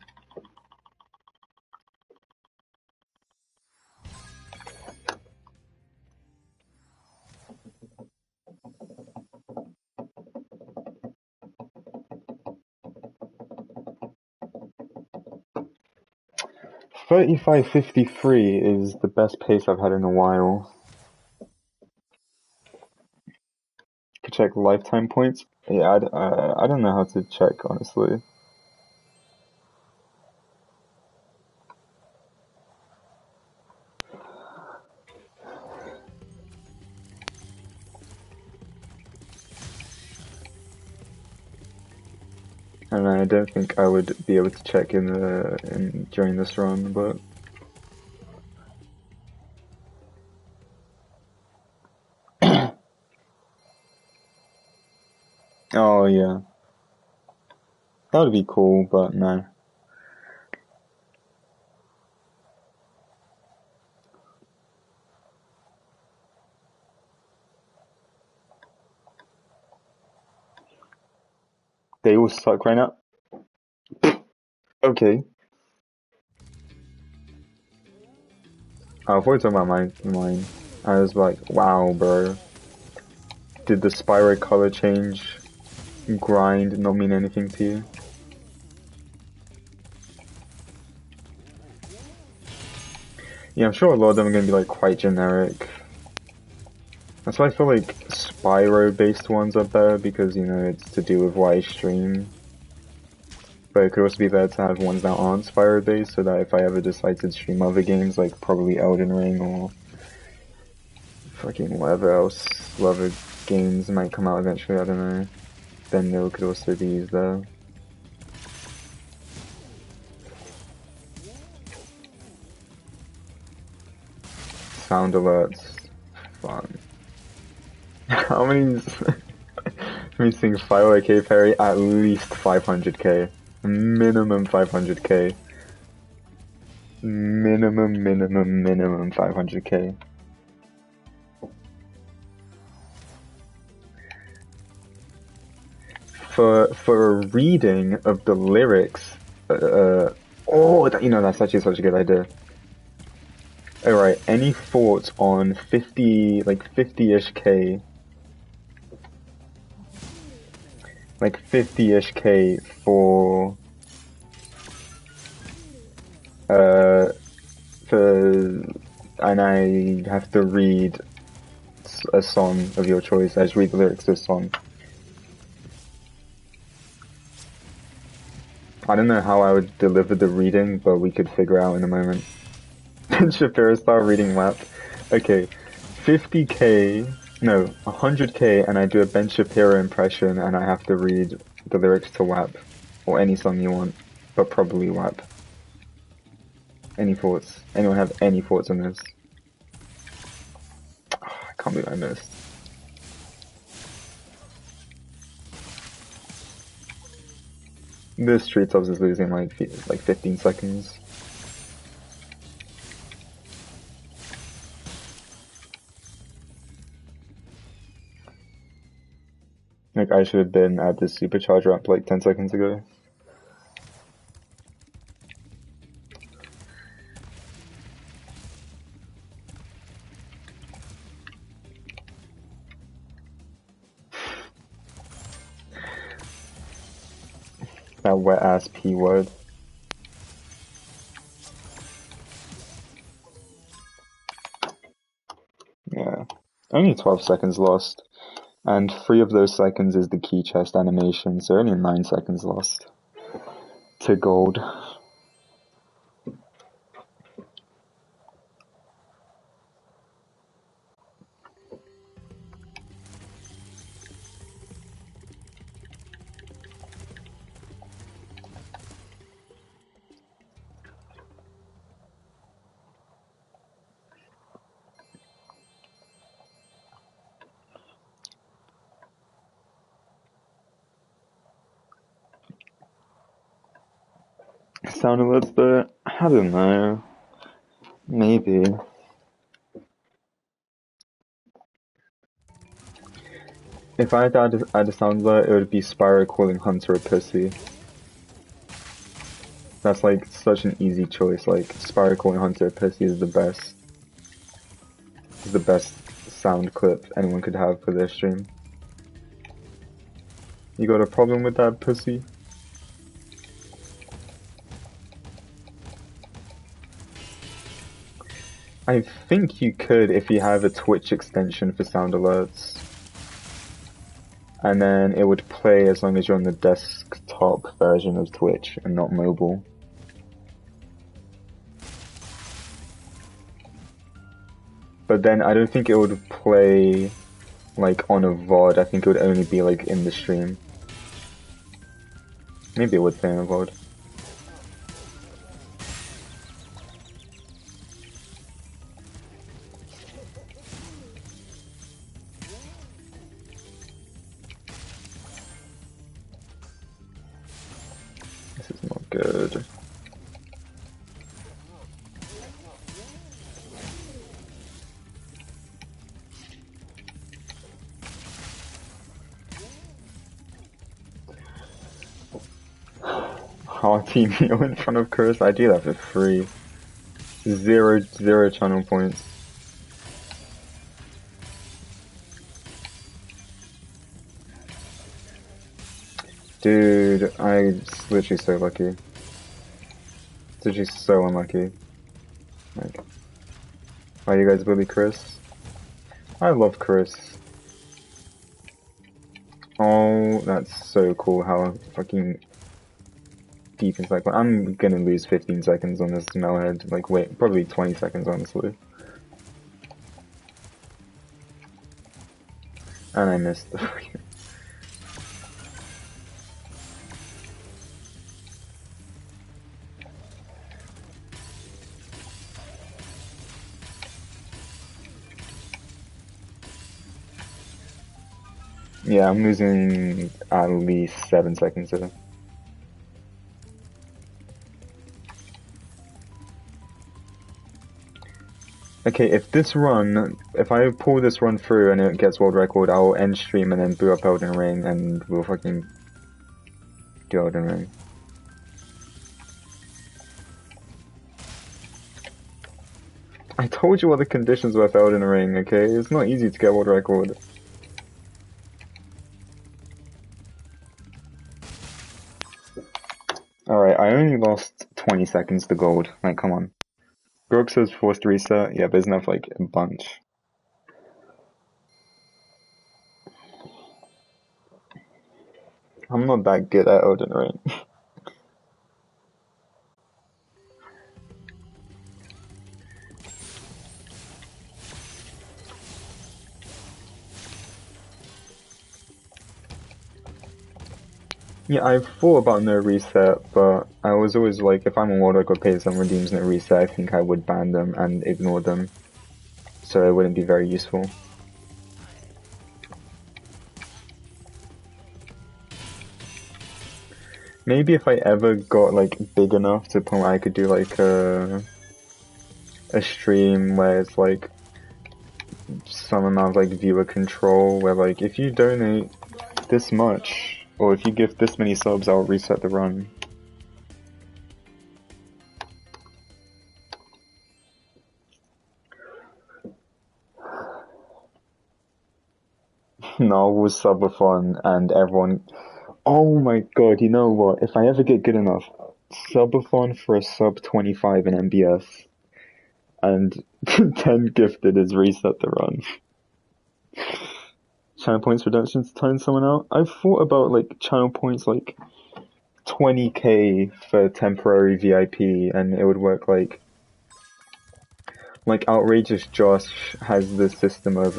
$35.53 is the best pace I've had in a while. Could check lifetime points. Yeah, I don't know how to check, honestly. And I don't think I would be able to check during this run, but oh yeah, that would be cool, but no. They all suck right now. Okay. Before we talk about mine, I was like, wow, bro. Did the spyro color change grind not mean anything to you? Yeah, I'm sure a lot of them are gonna be like quite generic. That's why I feel like spyro based ones are better because, you know, it's to do with what I stream. But it could also be better to have ones that aren't spyro based so that if I ever decide to stream other games like probably Elden Ring or fucking whatever games might come out eventually, I don't know, then they could also be used there. Sound alerts. Fun. How many me seeing 500k parry? At least 500k. Minimum 500k. Minimum 500k. For a reading of the lyrics Oh, that, you know, that's actually such a good idea. Alright, any thoughts on 50, like 50-ish K, like 50-ish K for, uh, and I have to read a song of your choice. I just read the lyrics to a song. I don't know how I would deliver the reading, but we could figure out in a moment. Shapiro style reading WAP. Okay, 50K, no, 100K, and I do a Ben Shapiro impression, and I have to read the lyrics to WAP, or any song you want, but probably WAP. Any thoughts? Anyone have any thoughts on this? Oh, I can't believe I missed. This Street Tops is losing like 15 seconds. Like, I should have been at the supercharger up like 10 seconds ago. That wet ass P word. Yeah. Only 12 seconds lost. And 3 of those seconds is the key chest animation, so only 9 seconds lost to gold. Sound alerts though? I don't know. Maybe. If I had to add a sound alert, it would be Spyro calling Hunter a pussy. That's like such an easy choice. Like, Spyro calling Hunter a pussy is the best. Is the best sound clip anyone could have for their stream. You got a problem with that, pussy? I think you could if you have a Twitch extension for sound alerts. And then it would play as long as you're on the desktop version of Twitch and not mobile. But then I don't think it would play like on a VOD. I think it would only be like in the stream. Maybe it would play on a VOD. This is not good. Hearty meal in front of Chris. I do that for free. Zero channel points. Dude, I'm literally so lucky. Literally so unlucky. Like, are you guys bully Chris? I love Chris. Oh, that's so cool how fucking deep inside. I'm gonna lose 15 seconds on this Melhead. Like, wait, probably 20 seconds, honestly. And I missed the Yeah, I'm losing at least 7 seconds here. Okay, if I pull this run through and it gets world record, I'll end stream and then boot up Elden Ring and we'll fucking do Elden Ring. I told you what the conditions were for Elden Ring, okay? It's not easy to get world record. Alright, I only lost 20 seconds to gold. Like, come on. Grog says forced reset. Yeah, but isn't that like a bunch? I'm not that good at Elden Ring. Yeah, I've thought about no reset, but I was always like, if I'm a world record player, someone redeems no reset, I think I would ban them and ignore them. So it wouldn't be very useful. Maybe if I ever got like big enough to the point where I could do like a stream where it's like some amount of like viewer control, where like if you donate this much or if you give this many subs, I'll reset the run. No, we'll subathon and everyone. Oh my god! You know what? If I ever get good enough, subathon for a sub 25 in MBS and 10 gifted is reset the run. Channel points redemption to time someone out. I've thought about like channel points like 20k for temporary VIP, and it would work like Outrageous Josh has the system of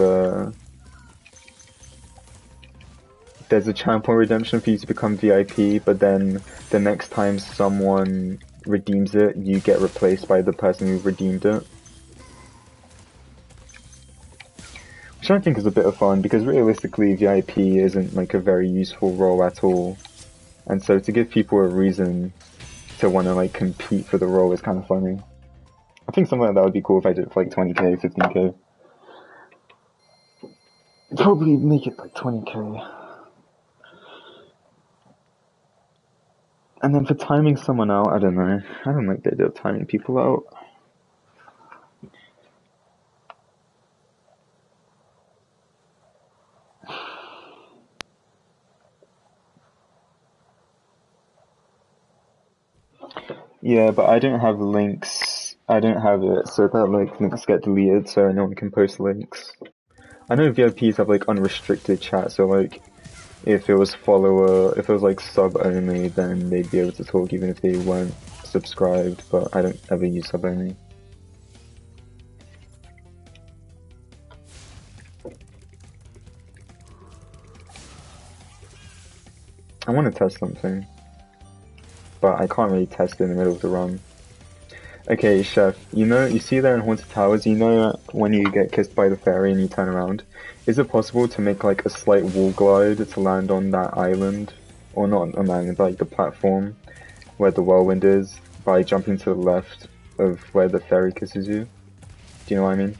there's a channel point redemption for you to become VIP, but then the next time someone redeems it, you get replaced by the person who redeemed it. Which I think is a bit of fun, because realistically VIP isn't like a very useful role at all. And so to give people a reason to want to like compete for the role is kind of funny. I think something like that would be cool if I did it for like 20k, 15k. Probably make it like 20k. And then for timing someone out, I don't know. I don't like the idea of timing people out. Yeah, but I don't have links. I don't have it, so that like links get deleted, so no one can post links. I know VIPs have like unrestricted chat, so like if it was like sub only, then they'd be able to talk even if they weren't subscribed. But I don't ever use sub only. I want to test something, but I can't really test it in the middle of the run. Okay, Chef, you see there in Haunted Towers, when you get kissed by the fairy and you turn around, is it possible to make like a slight wall glide to land on that island? Or not on the island, but like the platform where the whirlwind is, by jumping to the left of where the fairy kisses you? Do you know what I mean?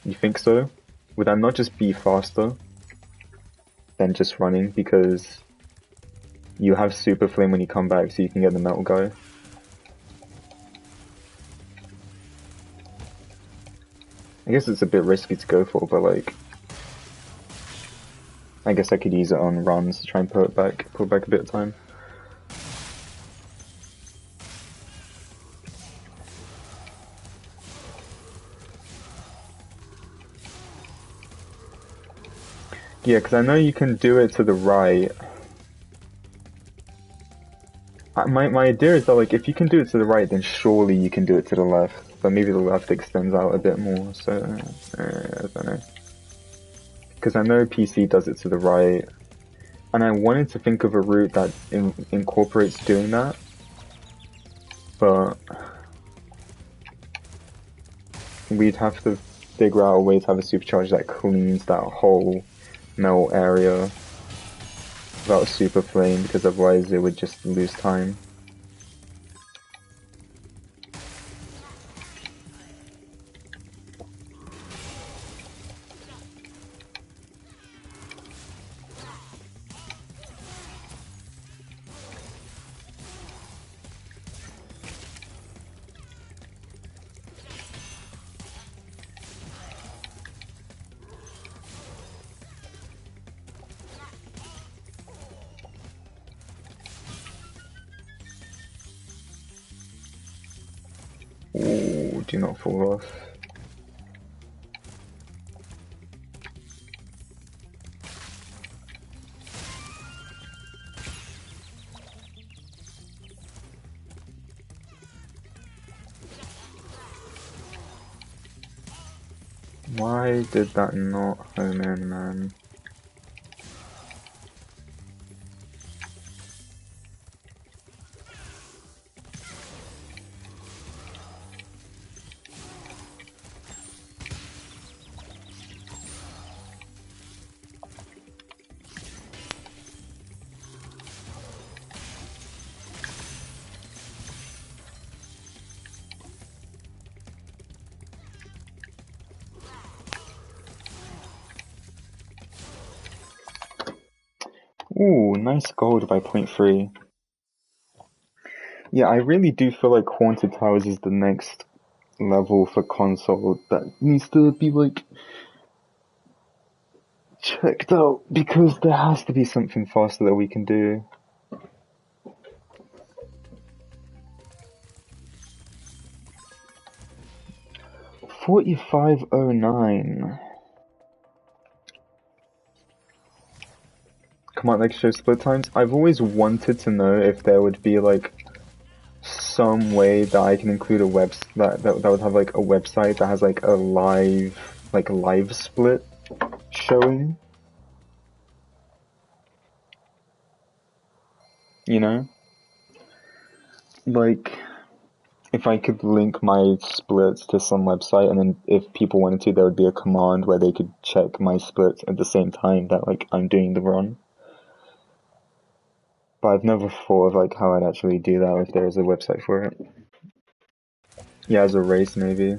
You think so? Would that not just be faster than just running, because you have Super Flame when you come back so you can get the metal guy? I guess it's a bit risky to go for, but like, I guess I could use it on runs to try and pull back a bit of time. Yeah, because I know you can do it to the right. My idea is that like, if you can do it to the right, then surely you can do it to the left. But maybe the left extends out a bit more, so I don't know. Because I know PC does it to the right, and I wanted to think of a route that incorporates doing that, but we'd have to figure out a way to have a supercharge that cleans that whole melt area without super flame, because otherwise it would just lose time. do not fall off. Why did that not home in, man? Ooh, nice gold by 0.3. Yeah, I really do feel like Haunted Towers is the next level for console that needs to be, like, checked out, because there has to be something faster that we can do. $45.09. Come on, like, show split times. I've always wanted to know if there would be, like, some way that I can include a that would have, like, a website that has, like, a live split showing. You know? Like, if I could link my splits to some website, and then if people wanted to, there would be a command where they could check my splits at the same time that, like, I'm doing the run. But I've never thought of, like, how I'd actually do that if there was a website for it. Yeah, as a race, maybe.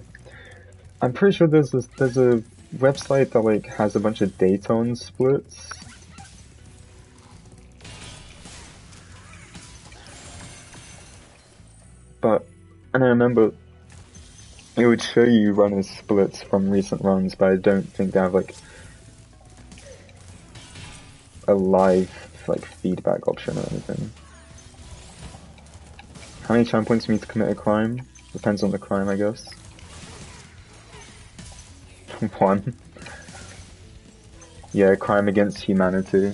I'm pretty sure there's a website that, like, has a bunch of Daytona splits. And I remember it would show you runners' splits from recent runs, but I don't think they have, like, a live, like, feedback option or anything. How many charm points do you need to commit a crime? Depends on the crime, I guess. 1. Yeah, crime against humanity.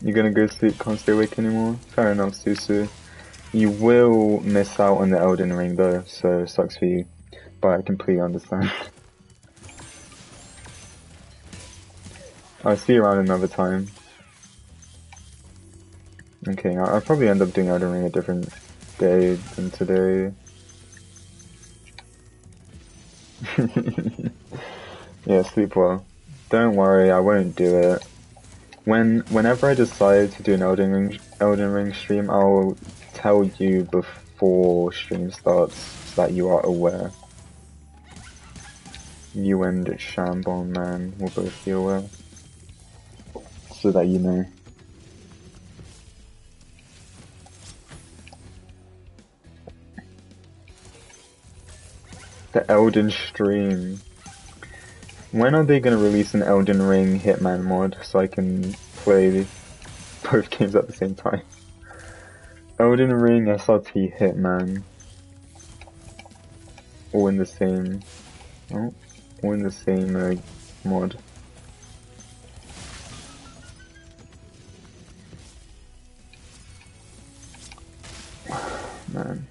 You're gonna go sleep, can't stay awake anymore? Fair enough, Susu. You will miss out on the Elden Ring though, so sucks for you. But I completely understand. I'll see you around another time. Okay, I'll probably end up doing Elden Ring a different day than today. Yeah, sleep well. Don't worry, I won't do it. Whenever I decide to do an Elden Ring stream, I'll tell you before stream starts so that you are aware. You and Shambon Man will both be aware. So that you know. The Elden stream. When are they gonna release an Elden Ring Hitman mod so I can play both games at the same time? Elden Ring SRT Hitman. All in the same... Oh, all in the same mod. Man.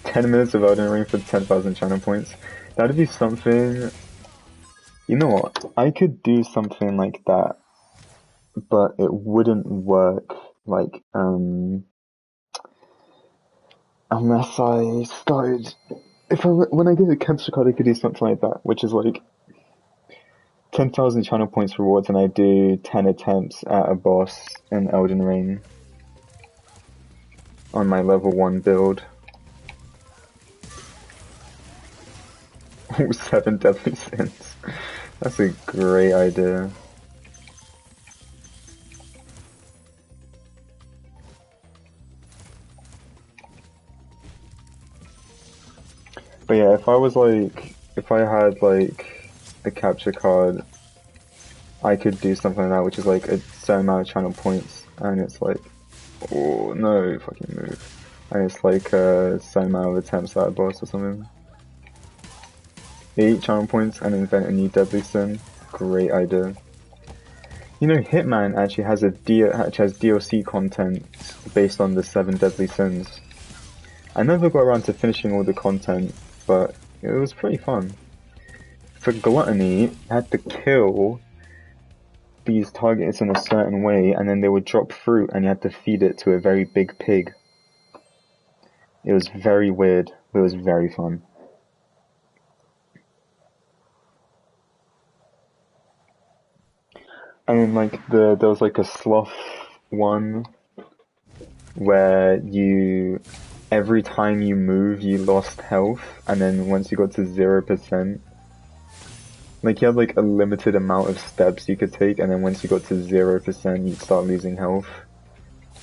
"10 minutes of Elden Ring for 10,000 channel points." That'd be something... You know what? I could do something like that, but it wouldn't work, like, unless I started... when I get a capture card, I could do something like that, which is like 10,000 channel points rewards, and I do 10 attempts at a boss in Elden Ring. on my level 1 build. 7 deadly sins. That's a great idea. But yeah, if I had like a capture card, I could do something like that, which is like a certain amount of channel points, and it's like, oh no, fucking move. And it's like a certain amount of attempts at a boss or something. 8 channel points and invent a new deadly sin. Great idea. You know, Hitman actually has DLC content based on the 7 deadly sins. I never got around to finishing all the content, but it was pretty fun. For gluttony, you had to kill these targets in a certain way, and then they would drop fruit, and you had to feed it to a very big pig. It was very weird, but it was very fun. And then like there was like a sloth one where every time you move you lost health, and then once you got to 0%, like you had like a limited amount of steps you could take, and then once you got to 0% you'd start losing health.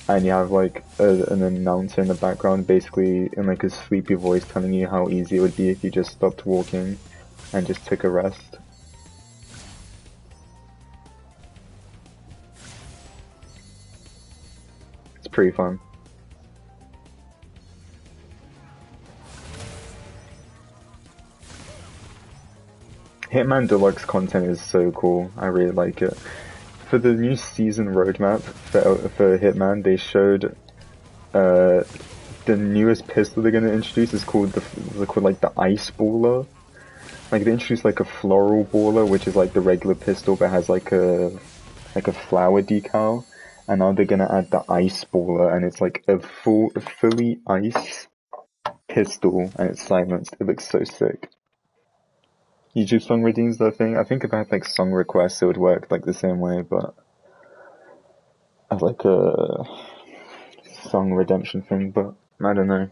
And you have like an announcer in the background basically in like a sleepy voice telling you how easy it would be if you just stopped walking and just took a rest. It's pretty fun. Hitman Deluxe content is so cool. I really like it. For the new season roadmap for Hitman, they showed the newest pistol they're gonna introduce is called the Ice Baller. Like they introduced like a floral baller, which is like the regular pistol but has like a flower decal, and now they're gonna add the Ice Baller, and it's like a fully ice pistol, and it's silenced. It looks so sick. YouTube song redeems the thing. I think if I had like song requests, it would work like the same way, but as like a song redemption thing, but I don't know.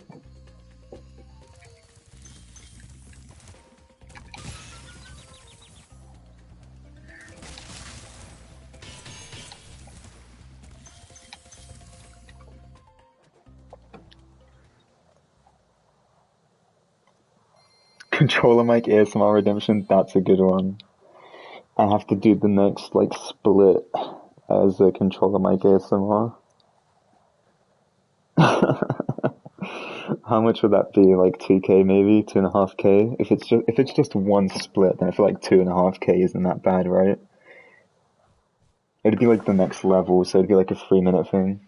Controller mic ASMR redemption, that's a good one. I have to do the next like split as a controller mic ASMR. How much would that be? Like 2k maybe? 2.5k? If it's just one split, then I feel like 2.5k isn't that bad, right? It'd be like the next level, so it'd be like a 3-minute thing.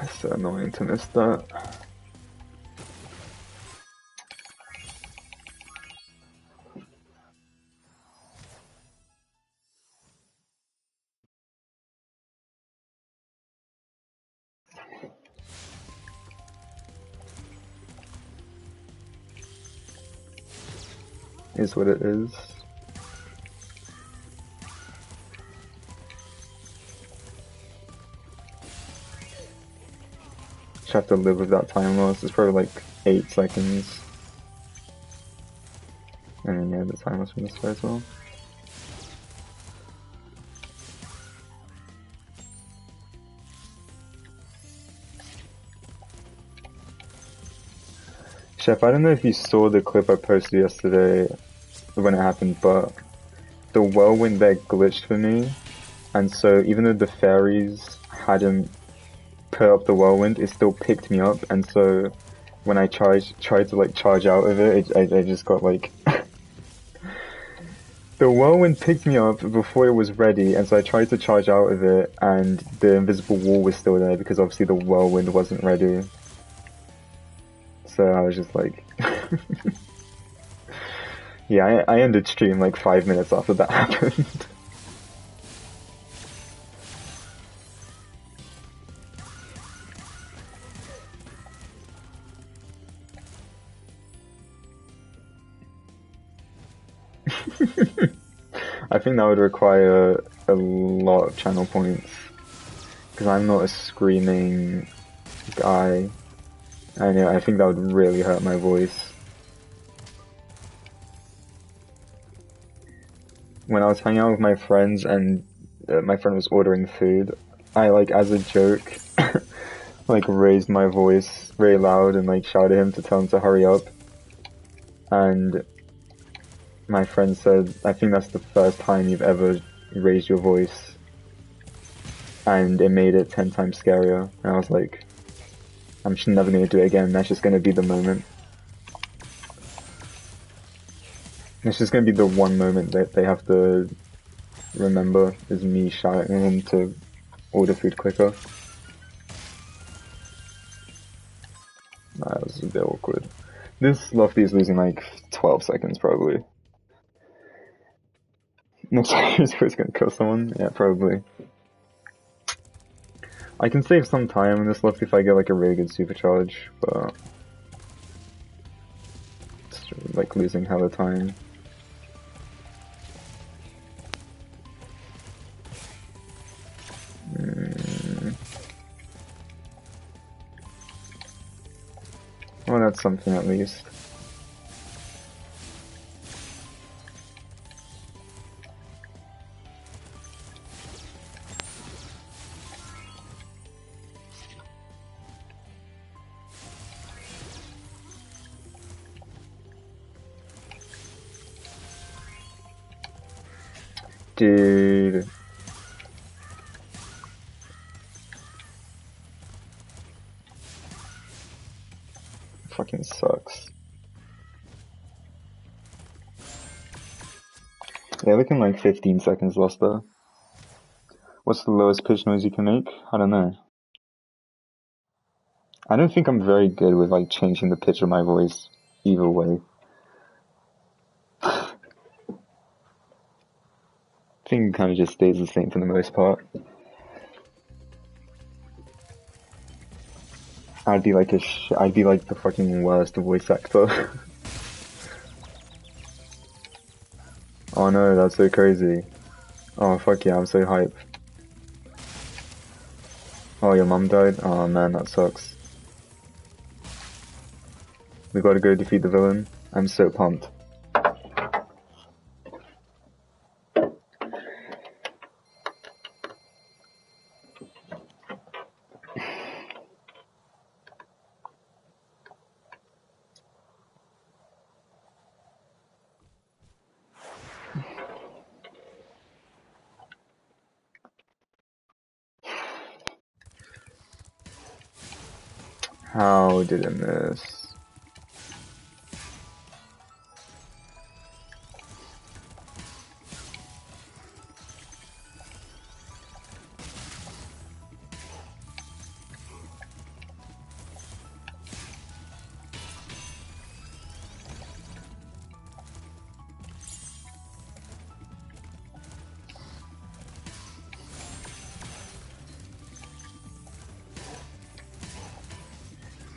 It's so annoying to miss that. Is what it is. Just have to live with that time loss. It's probably like 8 seconds. And then yeah, the time loss from this guy as well. Chef, I don't know if you saw the clip I posted yesterday when it happened, but the whirlwind there glitched for me, and so even though the fairies hadn't put up the whirlwind, it still picked me up, and so when I tried to like charge out of it, I just got like the whirlwind picked me up before it was ready, and so I tried to charge out of it, and the invisible wall was still there because obviously the whirlwind wasn't ready. So I was just like, yeah, I ended stream like 5 minutes after that happened. I think that would require a lot of channel points. Because I'm not a screaming guy. I know, I think that would really hurt my voice. When I was hanging out with my friends and my friend was ordering food, I, like, as a joke, like, raised my voice very loud and, like, shouted at him to tell him to hurry up. And my friend said, I think that's the first time you've ever raised your voice. And it made it 10 times scarier. And I was like, I'm just never gonna do it again, that's just gonna be the moment. It's just gonna be the one moment that they have to remember, is me shouting at him to order food quicker. Nah, that was a bit awkward. This Lofty is losing like 12 seconds probably. Looks like he's gonna kill someone. Yeah, probably. I can save some time in this Lofty if I get like a really good supercharge, but it's like losing hella time. Well, that's something at least. Dude. Fucking sucks. Yeah, looking like 15 seconds lost there. What's the lowest pitch noise you can make? I don't know. I don't think I'm very good with like changing the pitch of my voice either way. I think it kind of just stays the same for the most part. I'd be like I'd be like the fucking worst voice actor. Oh no, that's so crazy. Oh fuck yeah, I'm so hype. Oh, your mum died? Oh man, that sucks. We gotta go defeat the villain. I'm so pumped. How did I miss?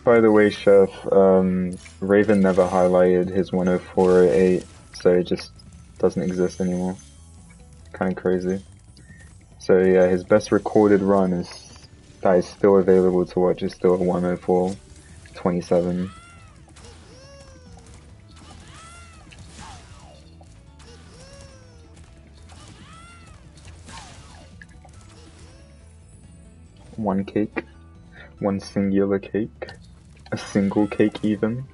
By the way, Chef, Raven never highlighted his 10408, so it just doesn't exist anymore. Kinda crazy. So yeah, his best recorded run that is still available to watch is still a 104.27. One cake. One singular cake. A single cake even.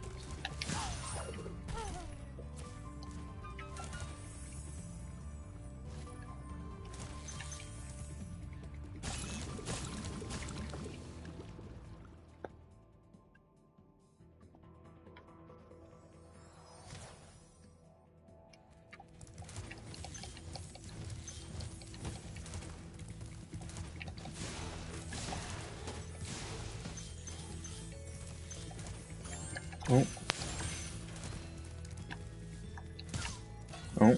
Oh. Oh.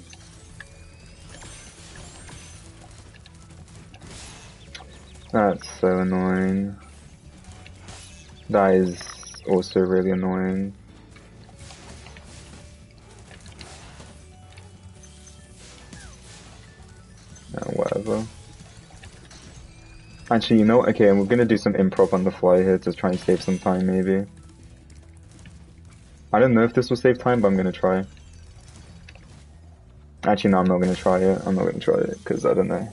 That's so annoying. That is also really annoying. Whatever. Actually, you know what? Okay, we're gonna do some improv on the fly here to try and save some time, maybe. I don't know if this will save time, but I'm gonna try. Actually, no, I'm not gonna try it. I'm not gonna try it, because I don't know.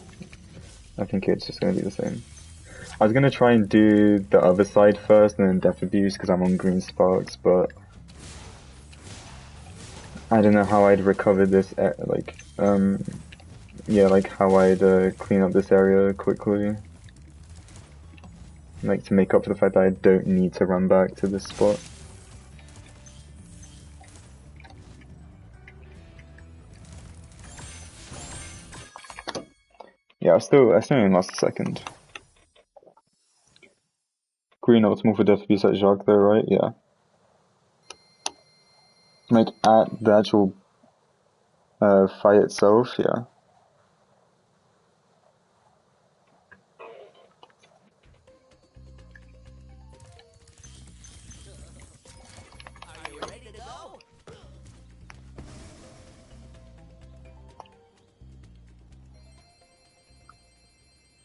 I think it's just gonna be the same. I was gonna try and do the other side first, and then Death Abuse, because I'm on green sparks, but... I don't know how I'd recover this, yeah, like how I'd clean up this area quickly. Like, to make up for the fact that I don't need to run back to this spot. Yeah, I still only lost a second. Green optimal for Death Abuse at Jacques though, right? Yeah. Like, at the actual fight itself, yeah.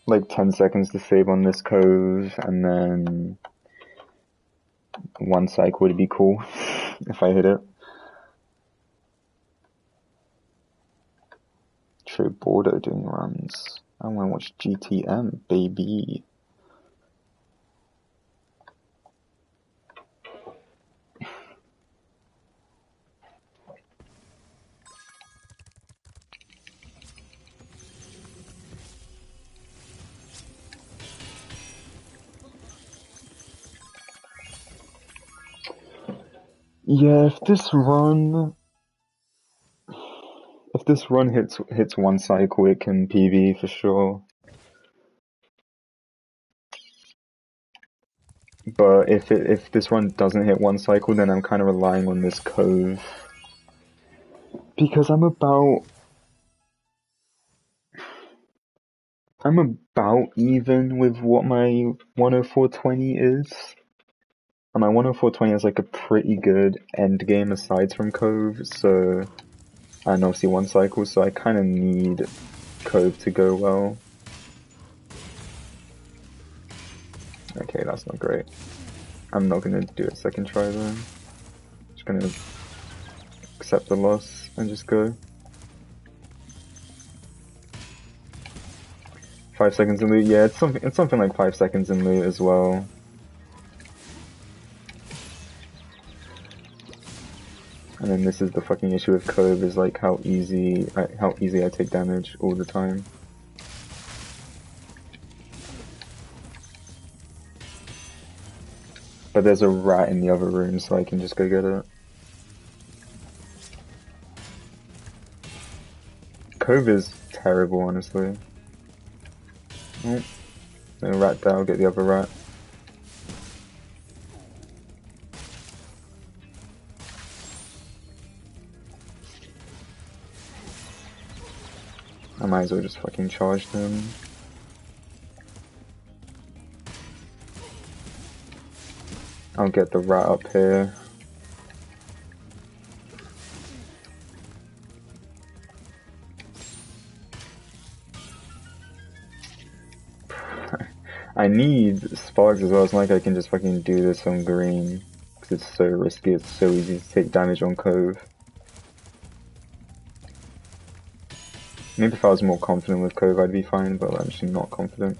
Like 10 seconds to save on this cove, and then 1 cycle would be cool if I hit it. True Bordeaux doing runs. I wanna watch GTM, baby. Yeah, if this run hits 1 cycle, it can PB for sure. But if this run doesn't hit 1 cycle, then I'm kind of relying on this cove. Because I'm about even with what my 104.20 is. And my 104.20 is like a pretty good end game aside from Cove, so... And obviously 1 cycle, so I kind of need Cove to go well. Okay, that's not great. I'm not gonna do a second try though. Just gonna accept the loss and just go. 5 seconds in loot, yeah, it's something like 5 seconds in loot as well. And then this is the fucking issue with Cove, is like how easy I take damage all the time. But there's a rat in the other room, so I can just go get it. Cove is terrible, honestly. Oh, no rat there, I'll get the other rat. I might as well just fucking charge them. I'll get the rat up here. I need sparks as well, it's not like I can just fucking do this on green. Because it's so risky, it's so easy to take damage on Cove. Maybe if I was more confident with Cove I'd be fine, but I'm actually not confident.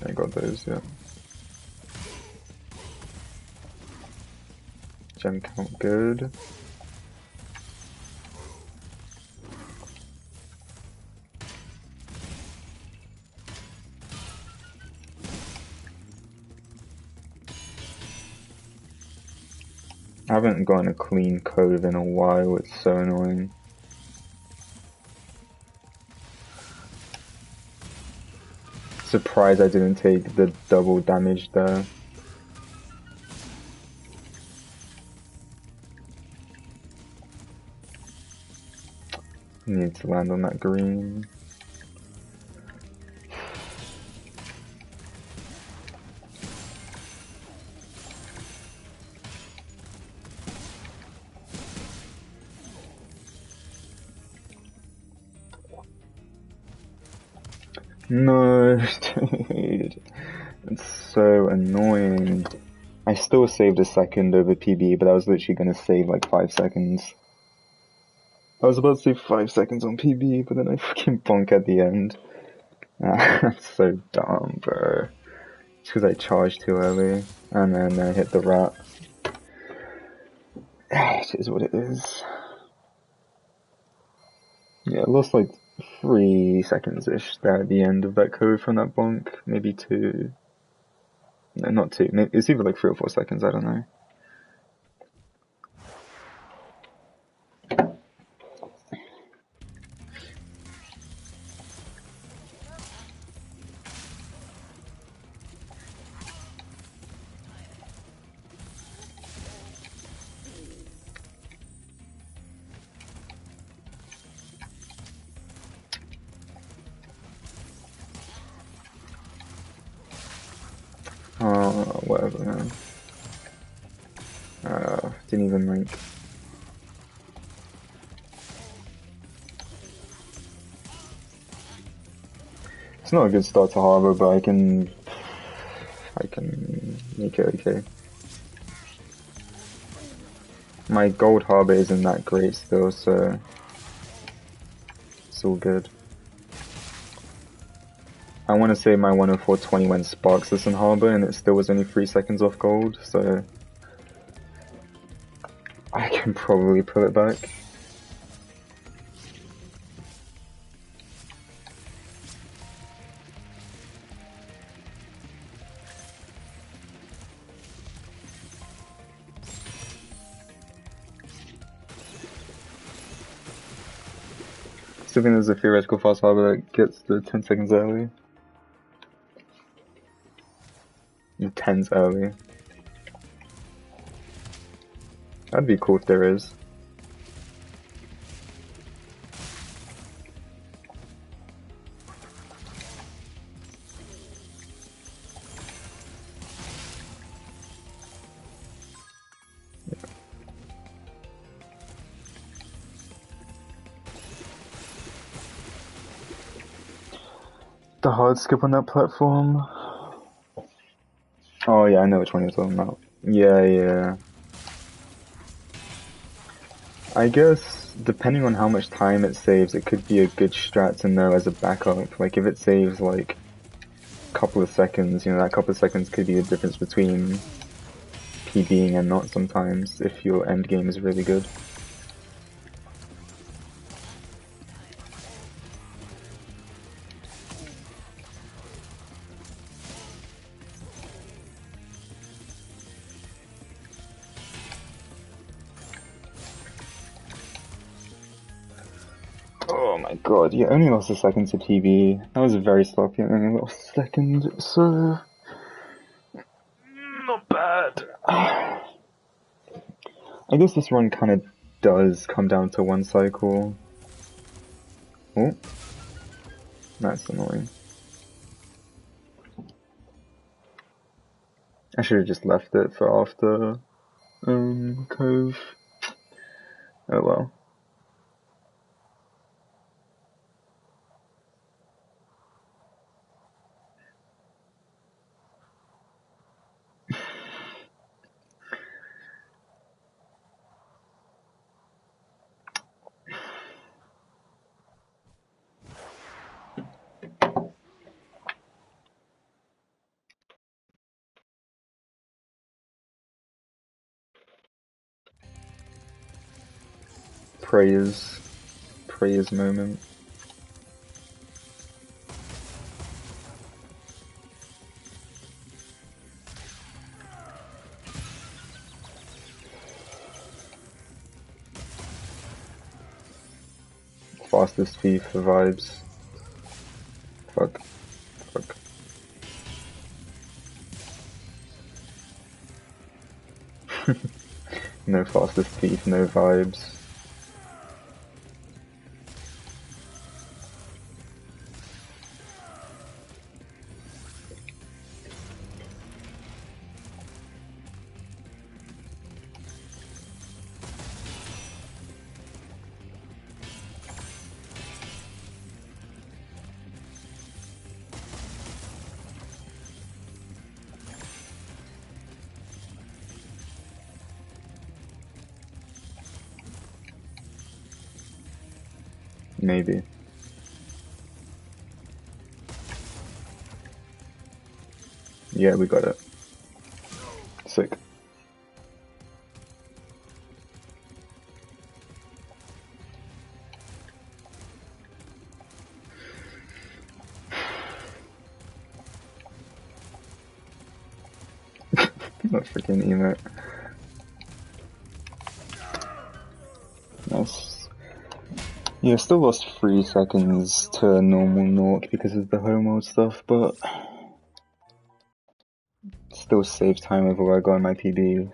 I got those, yeah. Gem count good. I haven't gotten a clean Cove in a while, it's so annoying. Surprised I didn't take the double damage there. Need to land on that green. No, dude. It's so annoying. I still saved a second over PB, but I was literally gonna save like 5 seconds. I was about to save 5 seconds on PB, but then I fucking bonk at the end. That's so dumb, bro. It's because I charged too early, and then I hit the rat. It is what it is. Yeah, I lost like 3 seconds-ish there at the end of that code from that bonk. Maybe 2. No, not 2. Maybe, it's either like 3 or 4 seconds, I don't know. Whatever, man. Didn't even like... It's not a good start to Harbor, but I can make it okay. My gold Harbor isn't that great still, so it's all good. I want to say my 104.20 went Sparkless in Harbor, and it still was only 3 seconds off gold, so I can probably pull it back. Still think there's a theoretical fast Harbor that gets the 10 seconds early. 10s early. That'd be cool if there is. The hard skip on that platform. Oh yeah, I know which one you're talking about. Yeah. I guess, depending on how much time it saves, it could be a good strat to know as a backup. Like, if it saves, like, a couple of seconds, you know, that couple of seconds could be the difference between PBing and not sometimes, if your end game is really good. Oh my god, you only lost a second to PB. That was very sloppy, I only lost a second, so... Not bad. I guess this run kind of does come down to one cycle. Oh. That's annoying. I should have just left it for after, Cove. Oh well. Praise moment. Fastest speed for vibes. Fuck. No fastest speed, no vibes. Maybe. Yeah, we got it. Sick. That freaking emote. Nice. Yeah, still lost 3 seconds to a normal Nork because of the homo stuff, but still saves time over where I got in my PB.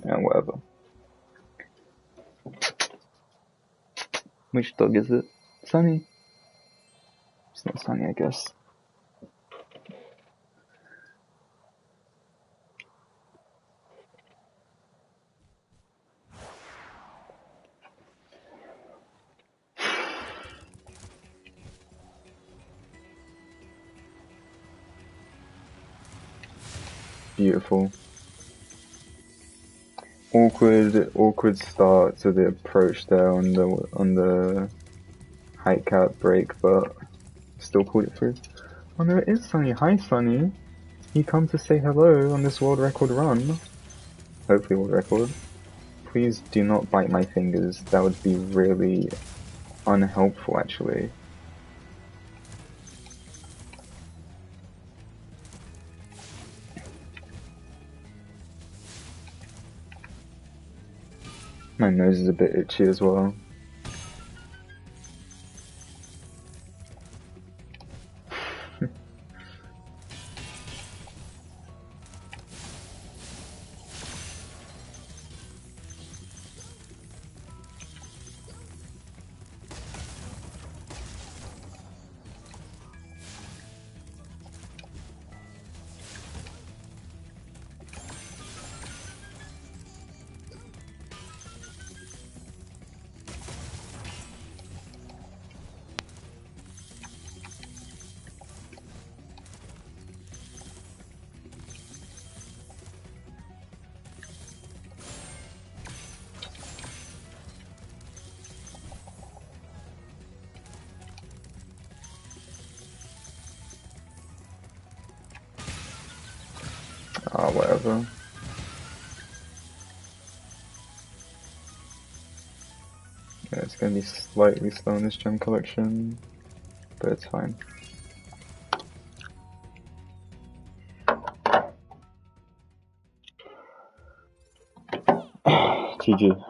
Yeah, whatever. Which dog is it? Sunny? It's not Sunny, I guess. Beautiful. Awkward start to the approach there on the height cap break, but still pulled it through. Oh, there it is, Sunny. Hi, Sunny. You come to say hello on this world record run. Hopefully world record. Please do not bite my fingers. That would be really unhelpful, actually. My nose is a bit itchy as well. Ah, whatever. Yeah, it's gonna be slightly slow in this gem collection, but it's fine. GG.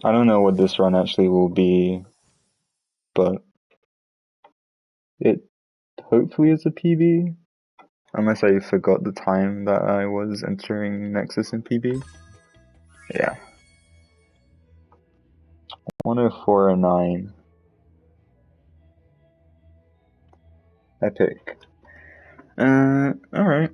I don't know what this run actually will be, but it hopefully is a PB. Unless I forgot the time that I was entering Nexus in PB. Yeah. 104.09. Epic. Alright.